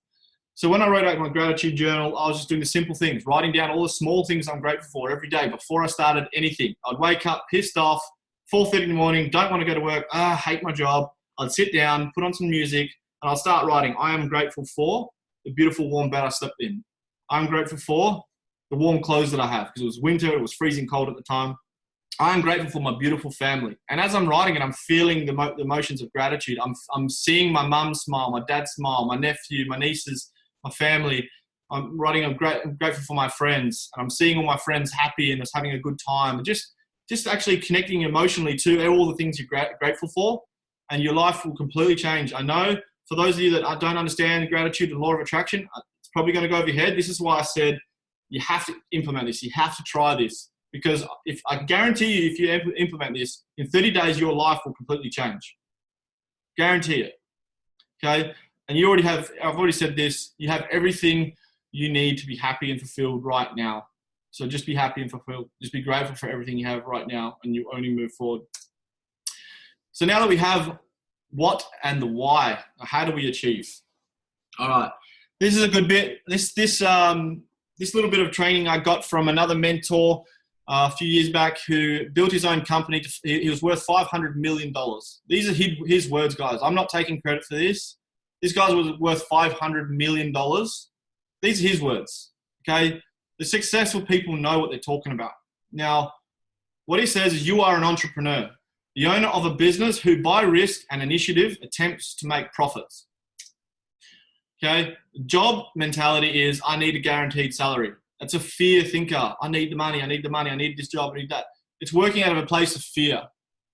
Speaker 1: So when I wrote out my gratitude journal, I was just doing the simple things, writing down all the small things I'm grateful for every day before I started anything. I'd wake up pissed off, 4:30 in the morning, don't want to go to work, hate my job. I'd sit down, put on some music, and I'll start writing. I am grateful for the beautiful warm bed I slept in. I'm grateful for the warm clothes that I have because it was winter, it was freezing cold at the time. I am grateful for my beautiful family. And as I'm writing it, I'm feeling the emotions of gratitude. I'm seeing my mum smile, my dad smile, my nephew, my nieces, my family. I'm writing, I'm grateful for my friends. And I'm seeing all my friends happy and just having a good time. And just actually connecting emotionally to all the things you're grateful for. And your life will completely change. I know for those of you that don't understand gratitude and law of attraction, it's probably going to go over your head. This is why I said you have to implement this. You have to try this. Because if I guarantee you, if you implement this, in 30 days, your life will completely change. Guarantee it. Okay? And you already have, I've already said this, you have everything you need to be happy and fulfilled right now. So just be happy and fulfilled. Just be grateful for everything you have right now and you only move forward. So now that we have what and the why, how do we achieve? All right. This is a good bit. This little bit of training I got from another mentor a few years back who built his own company. He was worth $500 million. These are his words, guys. I'm not taking credit for this. This guy was worth $500 million. These are his words, okay? The successful people know what they're talking about. Now, what he says is you are an entrepreneur, the owner of a business who by risk and initiative attempts to make profits. Okay? Job mentality is I need a guaranteed salary. That's a fear thinker. I need the money. I need the money. I need this job. I need that. It's working out of a place of fear.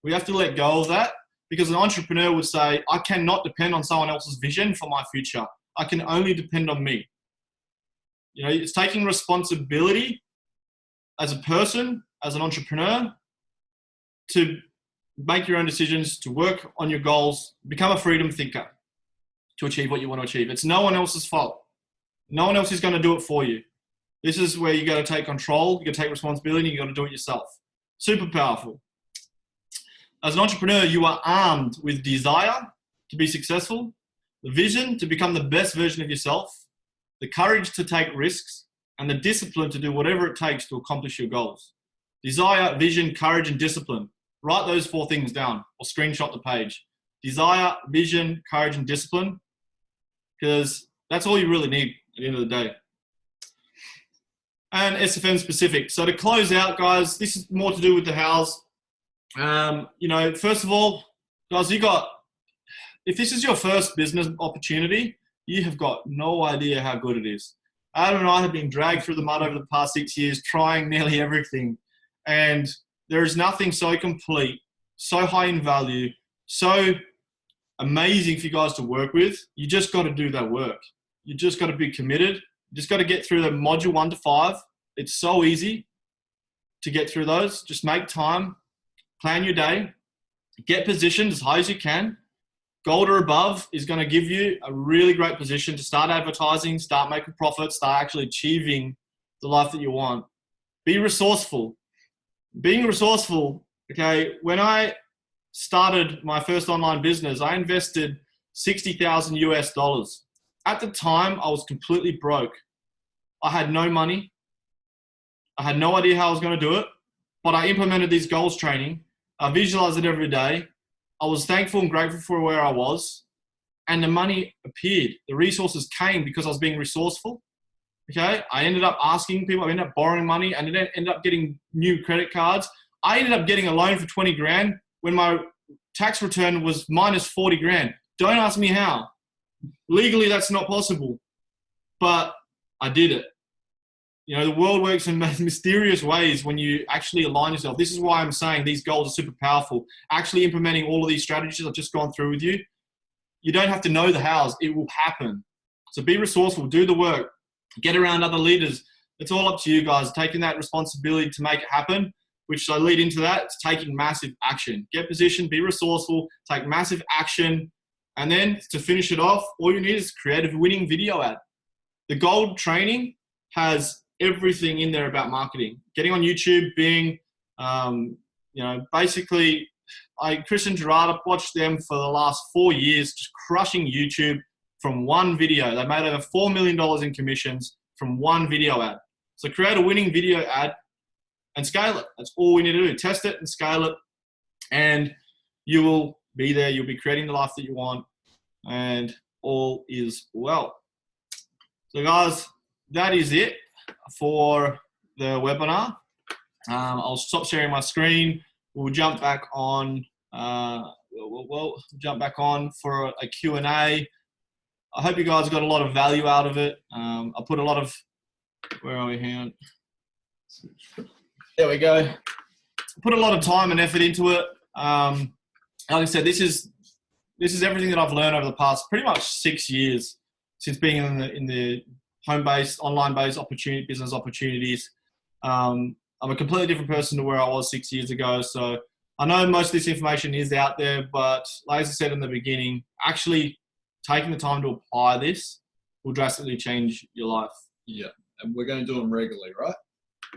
Speaker 1: We have to let go of that because an entrepreneur would say, I cannot depend on someone else's vision for my future. I can only depend on me. You know, it's taking responsibility as a person, as an entrepreneur, to make your own decisions, to work on your goals, become a freedom thinker to achieve what you want to achieve. It's no one else's fault. No one else is going to do it for you. This is where you got to take control, you got to take responsibility, you got to do it yourself. Super powerful. As an entrepreneur, you are armed with desire to be successful, the vision to become the best version of yourself, the courage to take risks, and the discipline to do whatever it takes to accomplish your goals. Desire, vision, courage, and discipline. Write those 4 things down or screenshot the page. Desire, vision, courage, and discipline, because that's all you really need at the end of the day. And SFM specific. So to close out, guys, this is more to do with the hows. You know, first of all, guys, if this is your first business opportunity, you have got no idea how good it is. Adam and I have been dragged through the mud over the past 6 years, trying nearly everything. And there is nothing so complete, so high in value, so amazing for you guys to work with. You just got to do that work. You just got to be committed. You just got to get through the module 1 to 5. It's so easy to get through those. Just make time, plan your day. get positioned as high as you can. Gold or above is going to give you a really great position to start advertising, start making profits, start actually achieving the life that you want. Be resourceful. Being resourceful, okay, when I started my first online business, I invested $60,000 US. At the time, I was completely broke. I had no money. I had no idea how I was going to do it, but I implemented these goals training. I visualized it every day. I was thankful and grateful for where I was, and the money appeared. The resources came because I was being resourceful. Okay, I ended up asking people, I ended up borrowing money, and then ended up getting new credit cards. I ended up getting a loan for 20 grand when my tax return was minus 40 grand. Don't ask me how. Legally, that's not possible, but I did it. You know, the world works in mysterious ways when you actually align yourself. This is why I'm saying these goals are super powerful. Actually implementing all of these strategies I've just gone through with you, you don't have to know the hows. It will happen. So be resourceful, do the work, get around other leaders. It's all up to you guys, taking that responsibility to make it happen, which I lead into that. It's taking massive action. Get positioned, be resourceful, take massive action. And then to finish it off, all you need is create a winning video ad. The gold training has everything in there about marketing. Getting on YouTube, being, you know, basically, Christian Gerard, I've watched them for the last 4 years, just crushing YouTube from one video. They made over $4 million in commissions from one video ad. So create a winning video ad and scale it. That's all we need to do. Test it and scale it, and you will be there. You'll be creating the life that you want, and all is well. So guys, that is it for the webinar. I'll stop sharing my screen. We'll jump back on. We'll jump back on for a Q&A. I hope you guys got a lot of value out of it. I put a lot of, where are we here? There we go. Put a lot of time and effort into it. Like I said, this is everything that I've learned over the past pretty much 6 years since being in the home-based, online-based business opportunities. I'm a completely different person to where I was 6 years ago. So I know most of this information is out there, but like I said in the beginning, actually taking the time to apply this will drastically change your life.
Speaker 3: Yeah, and we're going to do them regularly, right?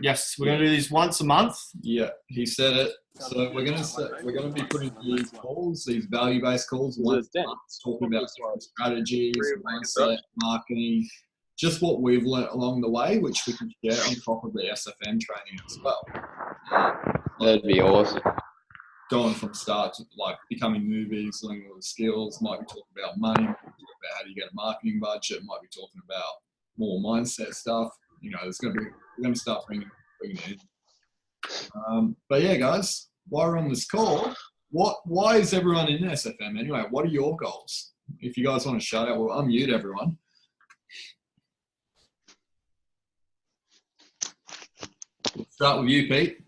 Speaker 1: Yes, we're going to do these once a month.
Speaker 3: Yeah, he said it. So we're going to be putting these calls, these value-based calls, once a month, talking about strategies, mindset, marketing, just what we've learned along the way, which we can share on top of the SFM training as well.
Speaker 2: That'd be awesome.
Speaker 3: Going from start to like becoming movies, learning all the skills, might be talking about money, might be talking about how do you get a marketing budget, might be talking about more mindset stuff. You know, we're going to start bringing it in. But yeah, guys, while we're on this call, why is everyone in SFM anyway? What are your goals? If you guys want to shout out, we'll unmute everyone. We'll start with you, Pete.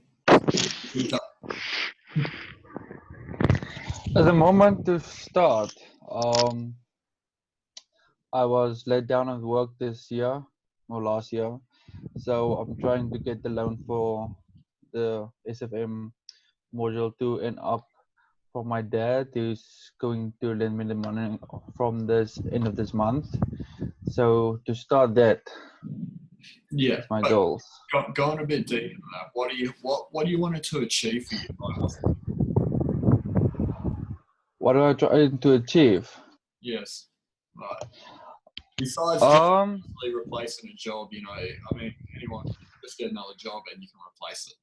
Speaker 4: At the moment to start, I was let down at work this year or last year, so I'm trying to get the loan for the SFM module 2 and up for my dad, who's going to lend me the money from this end of this month. So to start that,
Speaker 3: yeah,
Speaker 4: my goals.
Speaker 3: Going a bit deep, what do you want it to achieve for you?
Speaker 4: What do I try to achieve?
Speaker 3: Yes, right. Besides replacing a job, you know, I mean, anyone can just get another job and you can replace it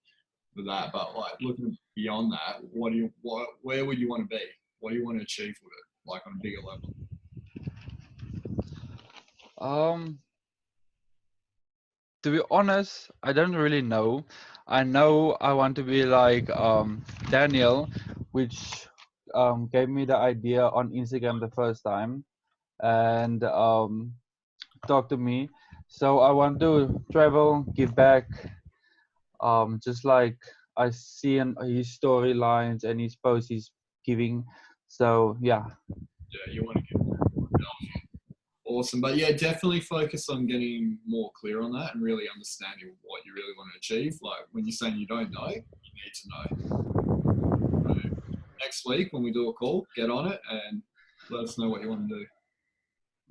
Speaker 3: with that. But like looking beyond that, where would you want to be? What do you want to achieve with it, like on a bigger level?
Speaker 4: To be honest, I don't really know. I know I want to be like Daniel, which gave me the idea on Instagram the first time and talk to me. So I want to travel, give back, just like I see in his storylines and his posts he's giving. So yeah.
Speaker 3: Yeah, you want to give. Awesome, but yeah, definitely focus on getting more clear on that and really understanding what you really want to achieve. Like when you're saying you don't know, you need to know. next week when we do a call. Get on it and let us know what you want to do.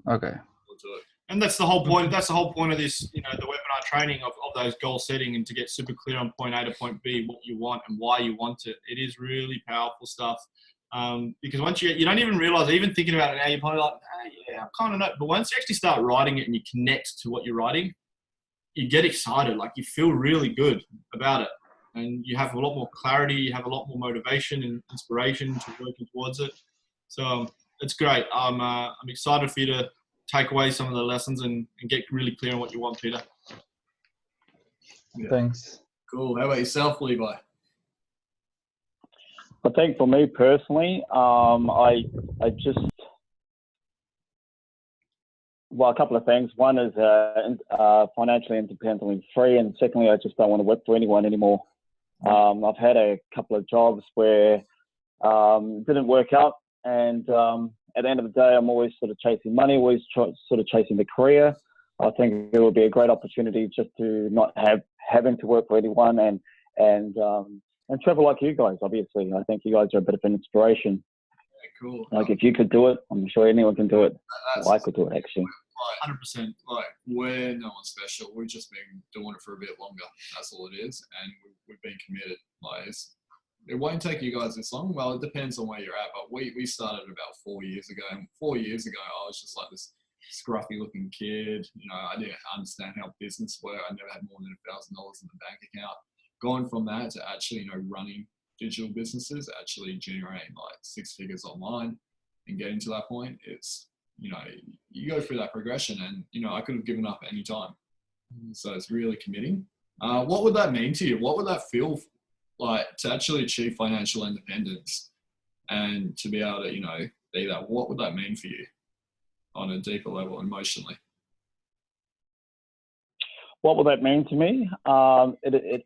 Speaker 4: Okay.
Speaker 3: We'll do it.
Speaker 1: And that's the whole point. That's the whole point of this, the webinar training of those goal setting, and to get super clear on point A to point B, what you want and why you want it. It is really powerful stuff. Because once you don't even realize, even thinking about it now, you're probably like, yeah, I kind of know. But once you actually start writing it and you connect to what you're writing, you get excited. Like, you feel really good about it. And you have a lot more clarity. You have a lot more motivation and inspiration to working towards it. So it's great. I'm excited for you to take away some of the lessons and get really clear on what you want, Peter.
Speaker 3: Yeah.
Speaker 4: Thanks.
Speaker 3: Cool. How about yourself, Levi?
Speaker 5: I think for me personally, I just, well, a couple of things. One is financially independently free, and secondly, I just don't want to work for anyone anymore. I've had a couple of jobs where it didn't work out, and at the end of the day, I'm always sort of chasing money, always sort of chasing the career. I think it would be a great opportunity just to not having to work for anyone and travel like you guys. Obviously, I think you guys are a bit of an inspiration.
Speaker 3: Yeah, cool.
Speaker 5: Like, if you could do it, I'm sure anyone can do it. Well, I could do it, actually.
Speaker 3: 100%. Like, we're no one special. We've just been doing it for a bit longer. That's all it is, and we've been committed. Like, it won't take you guys this long. Well, it depends on where you're at, but we started about 4 years ago. And 4 years ago, I was just like this scruffy looking kid. I didn't understand how business worked. I never had more than $1,000 in the bank account. Going from that to actually, running digital businesses, actually generating like 6 figures online and getting to that point, it's, you go through that progression, and, I could have given up at any time. So it's really committing. What would that mean to you? What would that feel like to actually achieve financial independence and to be able to, be that? What would that mean for you on a deeper level emotionally?
Speaker 5: What will that mean to me?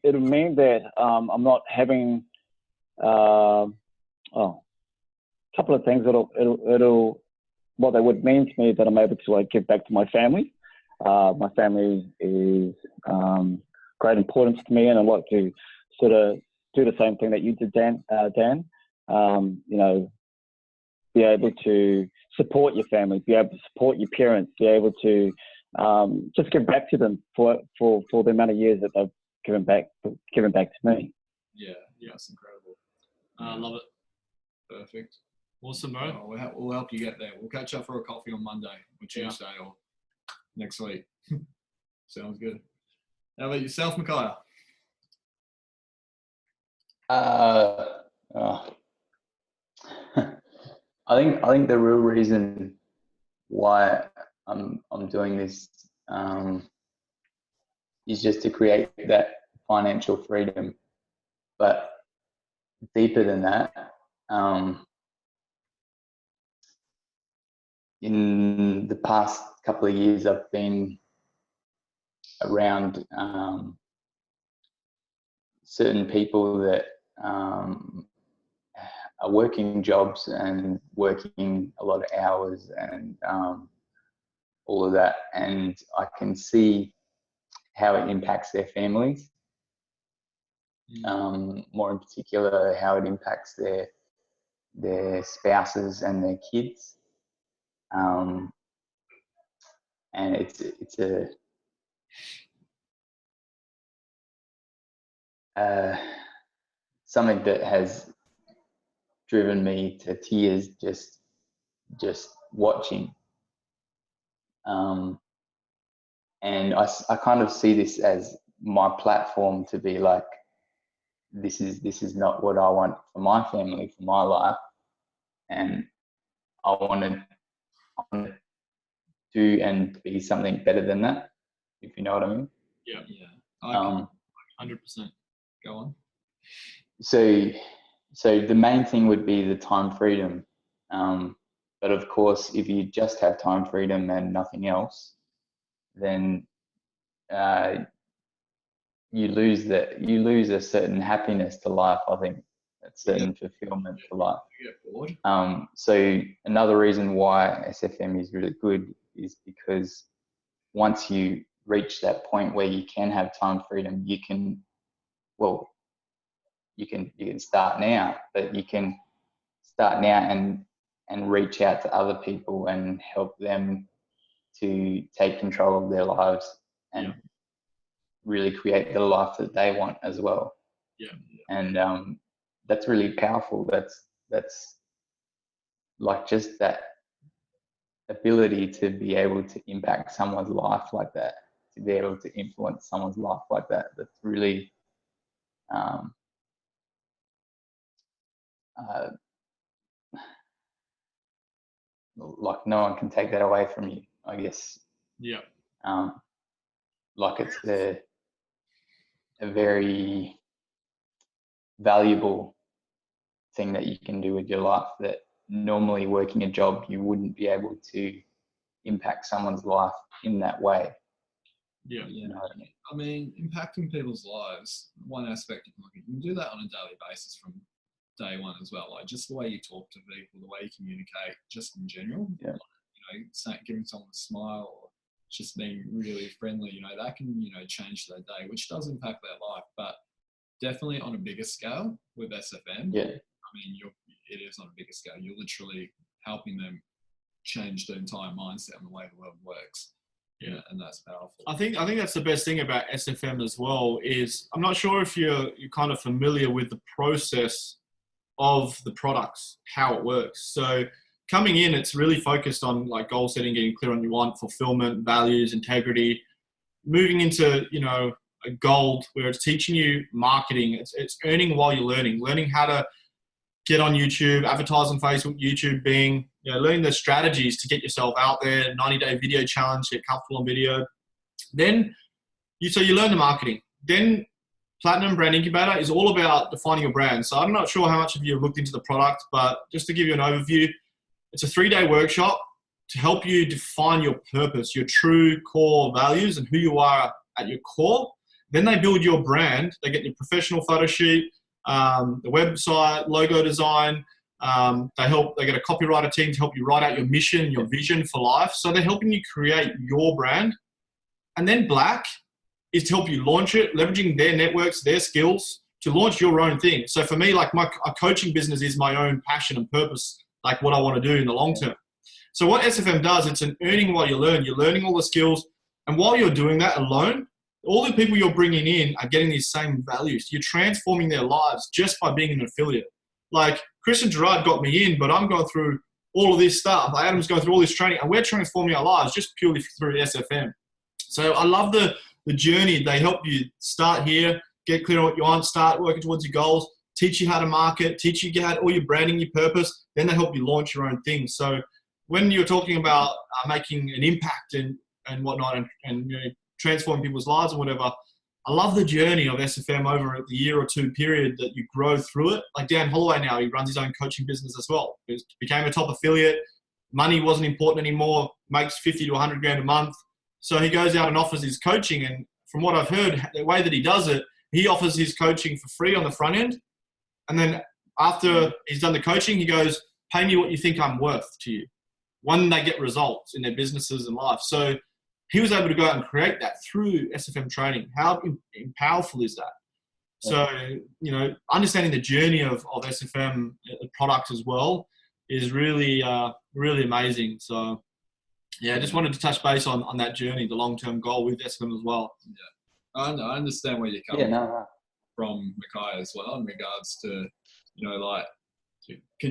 Speaker 5: It'll mean that I'm not having a couple of things. What that would mean to me is that I'm able to give back to my family. My family is great importance to me, and I'd like to sort of do the same thing that you did, Dan. Be able to support your family, be able to support your parents, be able to just give back to them for the amount of years that they've given back to me.
Speaker 3: Yeah, it's incredible.
Speaker 1: I love it.
Speaker 3: Perfect.
Speaker 1: Awesome, bro.
Speaker 3: We'll help you get there. We'll catch up for a coffee on Monday or Tuesday or next week. Sounds good. How about yourself, Micaiah?
Speaker 2: I think the real reason why I'm doing this is just to create that financial freedom, but deeper than that. In the past couple of years, I've been around certain people that are working jobs and working a lot of hours and all of that, and I can see how it impacts their families. More in particular, how it impacts their spouses and their kids. And it's something that has driven me to tears just watching. And I kind of see this as my platform to be like, this is not what I want for my family, for my life, and I want to do and be something better than that, if you know what I mean.
Speaker 1: Yeah. 100%.
Speaker 3: Go on.
Speaker 2: So the main thing would be the time freedom. But of course, if you just have time freedom and nothing else, then you lose a certain happiness to life. I think a certain fulfillment to life.
Speaker 3: You get bored.
Speaker 2: So another reason why SFM is really good is because once you reach that point where you can have time freedom, you can start now, but you can starting out and reach out to other people and help them to take control of their lives and really create the life that they want as well.
Speaker 1: Yeah.
Speaker 2: And that's really powerful. That's like just that ability to be able to impact someone's life like that, to be able to influence someone's life like that. That's really like no one can take that away from you, I guess.
Speaker 1: Yeah.
Speaker 2: Like it's a very valuable thing that you can do with your life that normally working a job you wouldn't be able to impact someone's life in that way.
Speaker 1: Yeah.
Speaker 2: You know what I mean?
Speaker 3: I mean, impacting people's lives, one aspect you can do that on a daily basis from day one as well. Like just the way you talk to people, the way you communicate, just in general.
Speaker 2: Yeah.
Speaker 3: Like, giving someone a smile or just being really friendly, that can, change their day, which does impact their life. But definitely on a bigger scale with SFM.
Speaker 2: Yeah.
Speaker 3: I mean, it is on a bigger scale. You're literally helping them change their entire mindset and the way the world works. Yeah, and that's powerful.
Speaker 1: I think that's the best thing about SFM as well is I'm not sure if you're kind of familiar with the process of the products, how it works. So coming in, it's really focused on like goal setting, getting clear on what you want, fulfillment, values, integrity. Moving into, a gold where it's teaching you marketing. It's earning while you're learning how to get on YouTube, advertise on Facebook, YouTube, Bing, learning the strategies to get yourself out there, 90-day video challenge, get comfortable on video. Then you learn the marketing. Then Platinum Brand Incubator is all about defining your brand. So I'm not sure how much of you have looked into the product, but just to give you an overview, it's a 3-day workshop to help you define your purpose, your true core values and who you are at your core. Then they build your brand. They get your professional photo sheet, the website, logo design. They get a copywriter team to help you write out your mission, your vision for life. So they're helping you create your brand. And then Black is to help you launch it, leveraging their networks, their skills to launch your own thing. So for me, like my coaching business is my own passion and purpose, like what I want to do in the long term. So what SFM does, it's an earning while you learn. You're learning all the skills. And while you're doing that alone, all the people you're bringing in are getting these same values. You're transforming their lives just by being an affiliate. Like Chris and Gerard got me in, but I'm going through all of this stuff. Adam's going through all this training, and we're transforming our lives just purely through SFM. So I love the journey. They help you start here, get clear on what you want, start working towards your goals, teach you how to market, teach you how to, all your branding, your purpose. Then they help you launch your own thing. So when you're talking about making an impact and whatnot and transforming people's lives or whatever, I love the journey of SFM over the year or two period that you grow through it. Like Dan Holloway now, he runs his own coaching business as well. He became a top affiliate. Money wasn't important anymore, makes 50 to 100 grand a month. So he goes out and offers his coaching. And from what I've heard, the way that he does it, he offers his coaching for free on the front end. And then after he's done the coaching, he goes, pay me what you think I'm worth to you. When they get results in their businesses and life. So he was able to go out and create that through SFM training. How powerful is that? So, understanding the journey of SFM product as well is really, really amazing. So, I just wanted to touch base on that journey, the long-term goal with SFM as well.
Speaker 3: Yeah, I understand where you're coming from, Mackay, as well, in regards to, I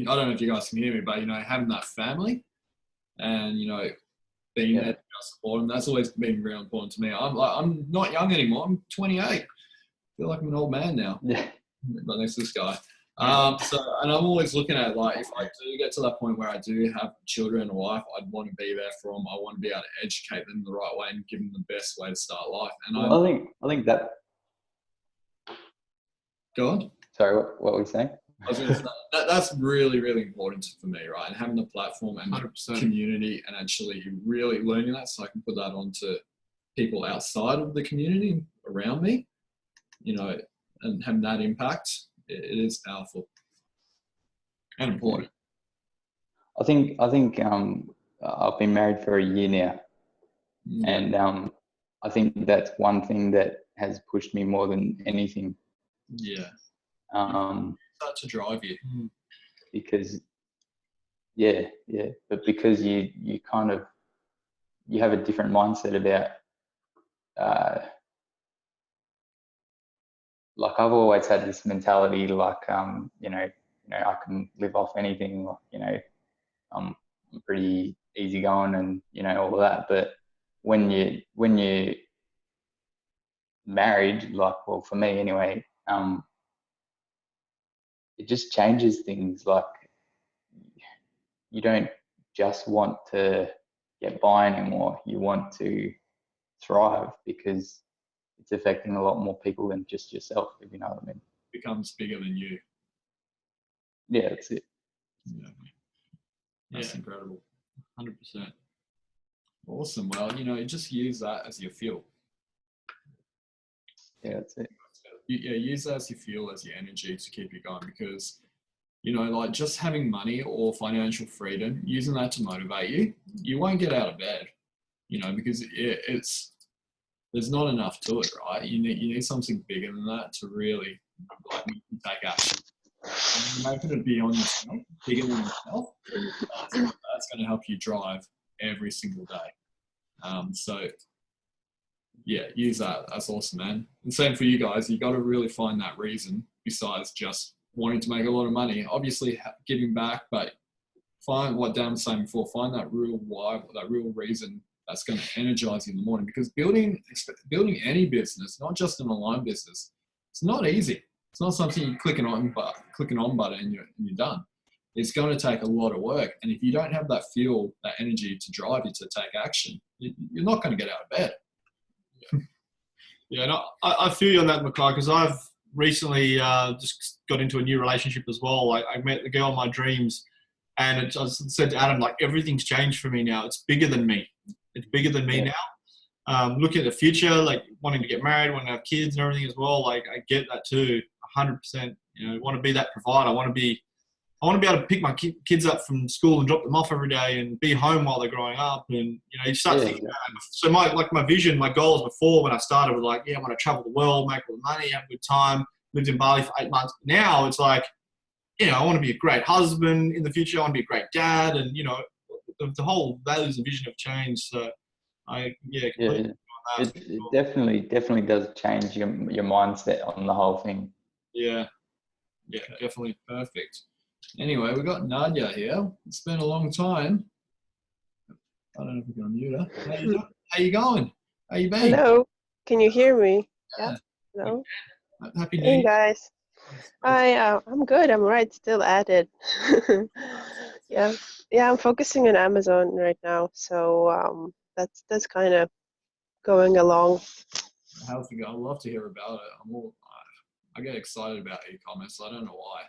Speaker 3: don't know if you guys can hear me, but, having that family and, being there to support them, that's always been real important to me. I'm not young anymore. I'm 28. I feel like I'm an old man now.
Speaker 2: Yeah.
Speaker 3: But next to this guy. And I'm always looking at, like, if I do get to that point where I do have children or wife, I'd want to be there for them. I want to be able to educate them the right way and give them the best way to start life. And
Speaker 2: I think that.
Speaker 3: Go on.
Speaker 2: Sorry, what were you saying?
Speaker 3: I was going to say, that's really, really important for me, right? And having the platform and
Speaker 1: 100%.
Speaker 3: the community and actually really learning that so I can put that onto people outside of the community around me, and having that impact, it is powerful and important.
Speaker 2: I think I've been married for a year now, and I think that's one thing that has pushed me more than anything.
Speaker 3: Yeah.
Speaker 1: Start to drive you.
Speaker 2: because but because you kind of, you have a different mindset about, like I've always had this mentality, like, I can live off anything, like, I'm pretty easygoing and, all of that. But when you married, like, well, for me anyway, it just changes things. Like, you don't just want to get by anymore. You want to thrive, because it's affecting a lot more people than just yourself, if you know what I mean.
Speaker 3: Becomes bigger than you.
Speaker 2: Yeah, that's it.
Speaker 3: Yeah. That's incredible. 100%. Awesome. Well, just use that as your fuel.
Speaker 2: Yeah, that's it.
Speaker 3: Use that as your fuel, as your energy to keep you going, because, like just having money or financial freedom, using that to motivate you, you won't get out of bed, because there's not enough to it, right? You need something bigger than that to really like make you take action. And you're making it beyond yourself, bigger than yourself. That's going to help you drive every single day. So yeah, use that. That's awesome, man. And same for you guys. You got to really find that reason besides just wanting to make a lot of money. Obviously, giving back, but find what Dan was saying before. Find that real why, that real reason that's going to energize you in the morning. Because building any business, not just an online business, it's not easy. It's not something you click an on button and you're done. It's going to take a lot of work. And if you don't have that fuel, that energy to drive you to take action, you're not going to get out of bed.
Speaker 1: Yeah, and I feel you on that, Mackay, because I've recently just got into a new relationship as well. I met the girl of my dreams, and I said to Adam, like, everything's changed for me now. It's bigger than me. It's bigger than me now. Looking at the future, like wanting to get married, wanting to have kids and everything as well. Like, I get that too, 100%. I want to be that provider. I want to be able to pick my kids up from school and drop them off every day and be home while they're growing up. And, you start thinking about it. So my vision, my goals before when I started were like, I want to travel the world, make all the money, have a good time, lived in Bali for 8 months. Now it's like, I want to be a great husband in the future. I want to be a great dad. And, the whole values and vision have changed. So completely.
Speaker 2: It definitely does change your mindset on the whole thing.
Speaker 1: Yeah,
Speaker 3: definitely. Perfect. Anyway, we've got Nadia here. It's been a long time. I don't know if we can unmute her. How you doing? How you going? How you been?
Speaker 6: Hello. Can you hear me? Yeah. Hello.
Speaker 3: Happy New Year.
Speaker 6: Hey guys. I'm good. I'm right still at it. Yeah. I'm focusing on Amazon right now, so that's kind of going along.
Speaker 3: How's it going? I'd love to hear about it. I get excited about e-commerce. I don't know why.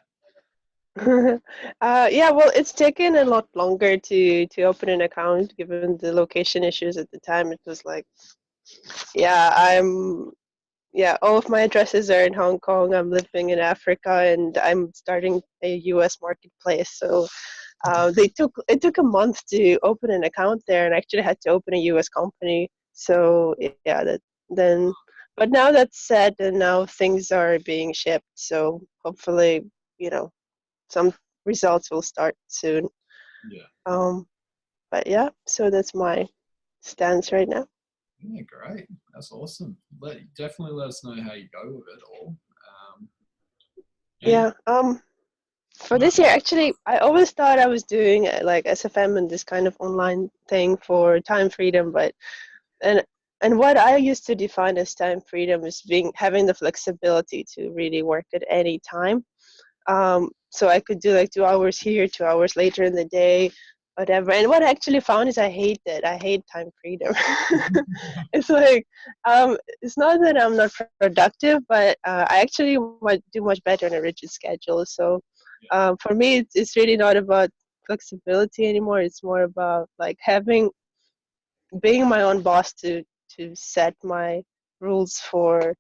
Speaker 6: Well, it's taken a lot longer to open an account given the location issues at the time. It was like, all of my addresses are in Hong Kong. I'm living in Africa, and I'm starting a U.S. marketplace. So it took a month to open an account there, and I actually had to open a U.S. company. So but now that's set, and now things are being shipped. So hopefully, some results will start soon. But so that's my stance right now.
Speaker 3: Yeah, great. That's awesome. Definitely let us know how you go with it all.
Speaker 6: For this year, actually, I always thought I was doing like SFM and this kind of online thing for time freedom, and what I used to define as time freedom is having the flexibility to really work at any time. So I could do like 2 hours here, 2 hours later in the day, whatever. And what I actually found is I hate time freedom. It's like, it's not that I'm not productive, but I actually might do much better in a rigid schedule. So for me, it's really not about flexibility anymore. It's more about like being my own boss to set my rules for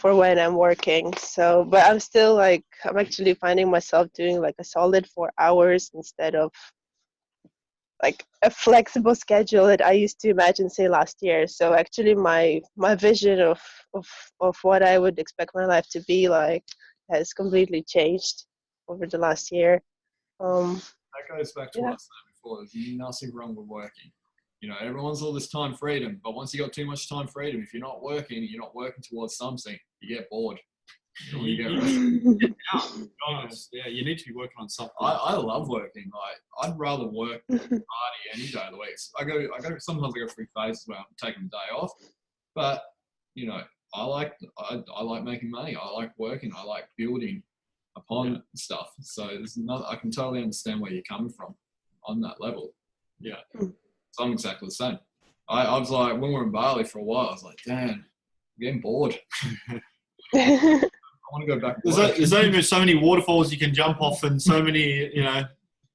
Speaker 6: when I'm working. So, but I'm still I'm actually finding myself doing like a solid 4 hours instead of like a flexible schedule that I used to imagine, say, last year. So actually my vision of what I would expect my life to be like has completely changed over the last year.
Speaker 3: That goes back to what I said before. There's nothing wrong with working. You know, everyone's all this time freedom, but once you got too much time freedom, if you're not working towards something, you get bored. You get rested.
Speaker 1: Honest. Yeah, you need to be working on something.
Speaker 3: I love working. Like, I'd rather work than party any day of the week. Sometimes I go through phases where I'm taking the day off, but you know, I like making money. I like working. I like building upon stuff. So I can totally understand where you're coming from on that level. Yeah. So I'm exactly the same. I was like, when we were in Bali for a while, I was like, damn, I'm getting bored. I want to go back.
Speaker 1: There's only so many waterfalls you can jump off, and so many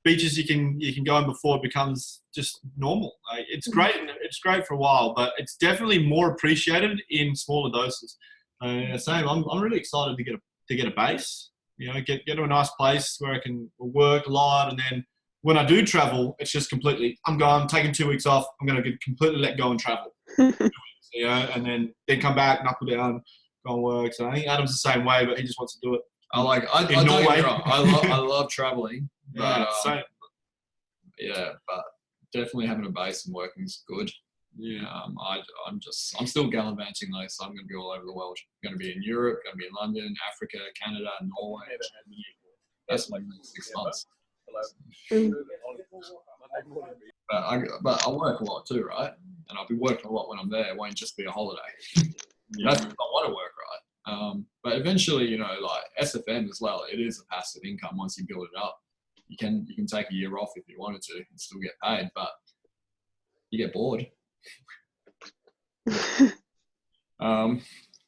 Speaker 1: beaches you can go in before it becomes just normal. Like, it's great. It's great for a while, but it's definitely more appreciated in smaller doses. Same. I'm really excited to get a base. Get to a nice place where I can work a lot, and then when I do travel, it's just completely. I'm taking 2 weeks off. I'm going to completely let go and travel. And then come back, knuckle down. Go and work. So I think Adam's the same way, but he just wants to do it. I don't get me wrong. I love traveling. But, but definitely having a base and working is good. Yeah. I'm still gallivanting though, so I'm going to be all over the world. I'm going to be in Europe, going to be in London, Africa, Canada, Norway. That's like 6 months. But I work a lot too, right? And I'll be working a lot when I'm there. It won't just be a holiday. That's if I want to work, right? But eventually, like SFM as well, it is a passive income once you build it up. You can take a year off if you wanted to and still get paid, but you get bored.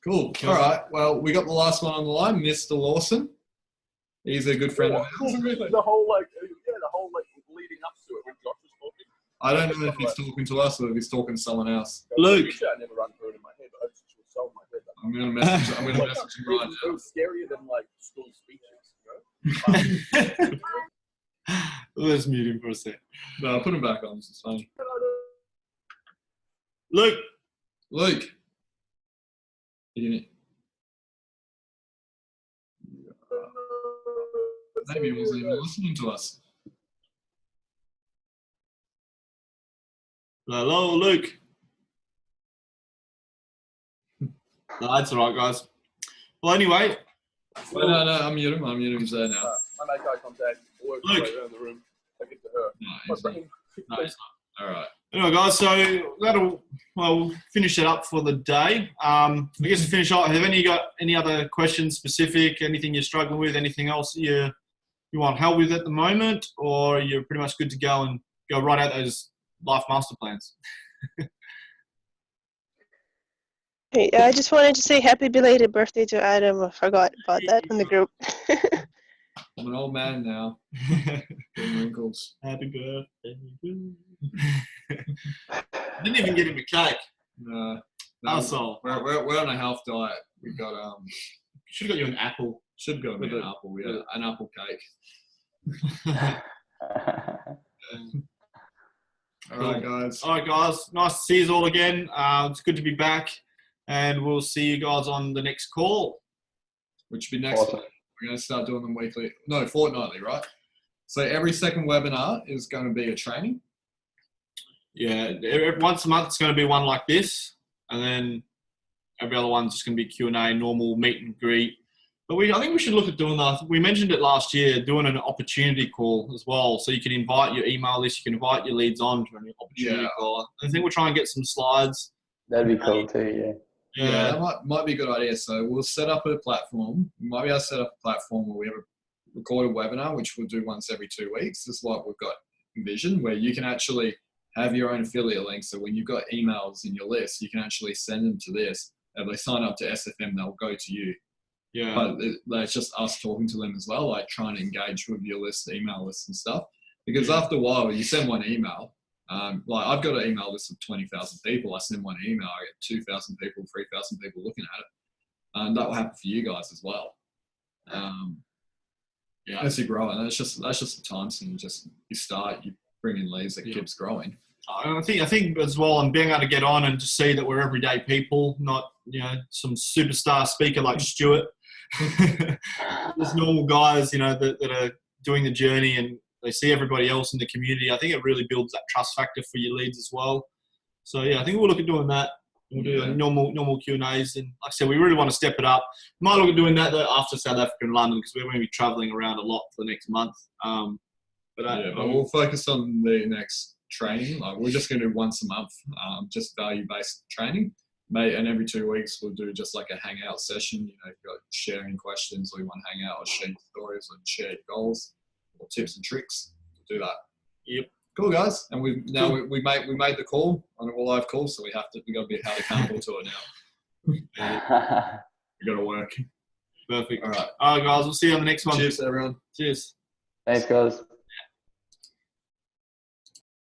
Speaker 1: Cool. All right. Well, we got the last one on the line, Mr. Lawson. He's a good friend of ours.
Speaker 7: The whole leading up to it when Josh was talking.
Speaker 3: I don't know if he's talking to us or if he's talking to someone else.
Speaker 1: Luke.
Speaker 7: I never run through it in my head, but I just was so in my head.
Speaker 3: I'm gonna message him right now.
Speaker 7: It was scarier than like school speeches,
Speaker 1: Let's mute him for a sec.
Speaker 3: No, put him back on. This is funny.
Speaker 1: Luke.
Speaker 3: Maybe he wasn't even listening to us.
Speaker 1: Hello, Luke. No, that's all right, guys. Well, anyway.
Speaker 3: No, I'm muting him. I'm muting him there now.
Speaker 7: I make eye contact.
Speaker 1: Luke.
Speaker 7: Around the room. I get to her.
Speaker 3: No, he's not. All right.
Speaker 1: Anyway, guys, so we'll finish it up for the day. I guess to finish off, have you got any other questions specific, anything you're struggling with, anything else you want help with at the moment, or you're pretty much good to go and go right out those life master plans?
Speaker 6: Hey, I just wanted to say happy belated birthday to Adam. I forgot about that in the group.
Speaker 3: I'm an old man now. Wrinkles.
Speaker 1: Happy birthday. Didn't even get him a cake.
Speaker 3: No.
Speaker 1: Asshole.
Speaker 3: We're on a health diet. We got
Speaker 1: should have got you an apple.
Speaker 3: Should have got me an apple. Yeah, an apple cake. All right, guys. Nice to see you all again. It's good to be back, and we'll see you guys on the next call, which will be next week. We're going to start doing them fortnightly, right? So every second webinar is going to be a training. Yeah, once a month it's going to be one like this, and then every other one's just going to be Q&A, normal meet and greet. But I think we should look at doing that. We mentioned it last year, doing an opportunity call as well. So you can invite your email list, you can invite your leads on to an opportunity call. I think we'll try and get some slides.
Speaker 2: That'd be cool too,
Speaker 3: yeah, that might be a good idea. So we'll set up a platform. We might be able to set up a platform where we have a recorded webinar, which we'll do once every 2 weeks. This is what we've got envisioned, where you can actually have your own affiliate link. So when you've got emails in your list, you can actually send them to this. If they sign up to SFM, they'll go to you. Yeah. But it's just us talking to them as well, like trying to engage with your list, email lists and stuff. Because after a while, you send one email. Like I've got an email list of 20,000 people. I send one email, I get 2,000 people, 3,000 people looking at it. And that will happen for you guys as well. As you grow, and that's just the time. So you start, you bring in leads that keeps growing. I think as well, and being able to get on and to see that we're everyday people, not some superstar speaker like Stuart. Just normal guys, that are
Speaker 1: doing the journey and they see everybody else in the community, I think it really builds that trust factor for your leads as well. So yeah, I think we'll look at doing that. We'll do normal Q&As, and like I said, we really want to step it up. Might look at doing that though after South Africa and London, because we're going to be traveling around a lot for the next month.
Speaker 3: But we'll focus on the next training. Like we're just going to do once a month, just value-based training. And every 2 weeks we'll do just like a hangout session. You know, if you've got sharing questions or you want to hang out or share stories or share your goals or tips and tricks, we'll do that.
Speaker 1: Yep.
Speaker 3: Cool, guys. And we made the call on a live call, so we got to be held accountable to it now. We got to work.
Speaker 1: Perfect. All right, guys. We'll see you on the next one.
Speaker 3: Cheers, everyone.
Speaker 1: Cheers.
Speaker 2: Thanks, guys.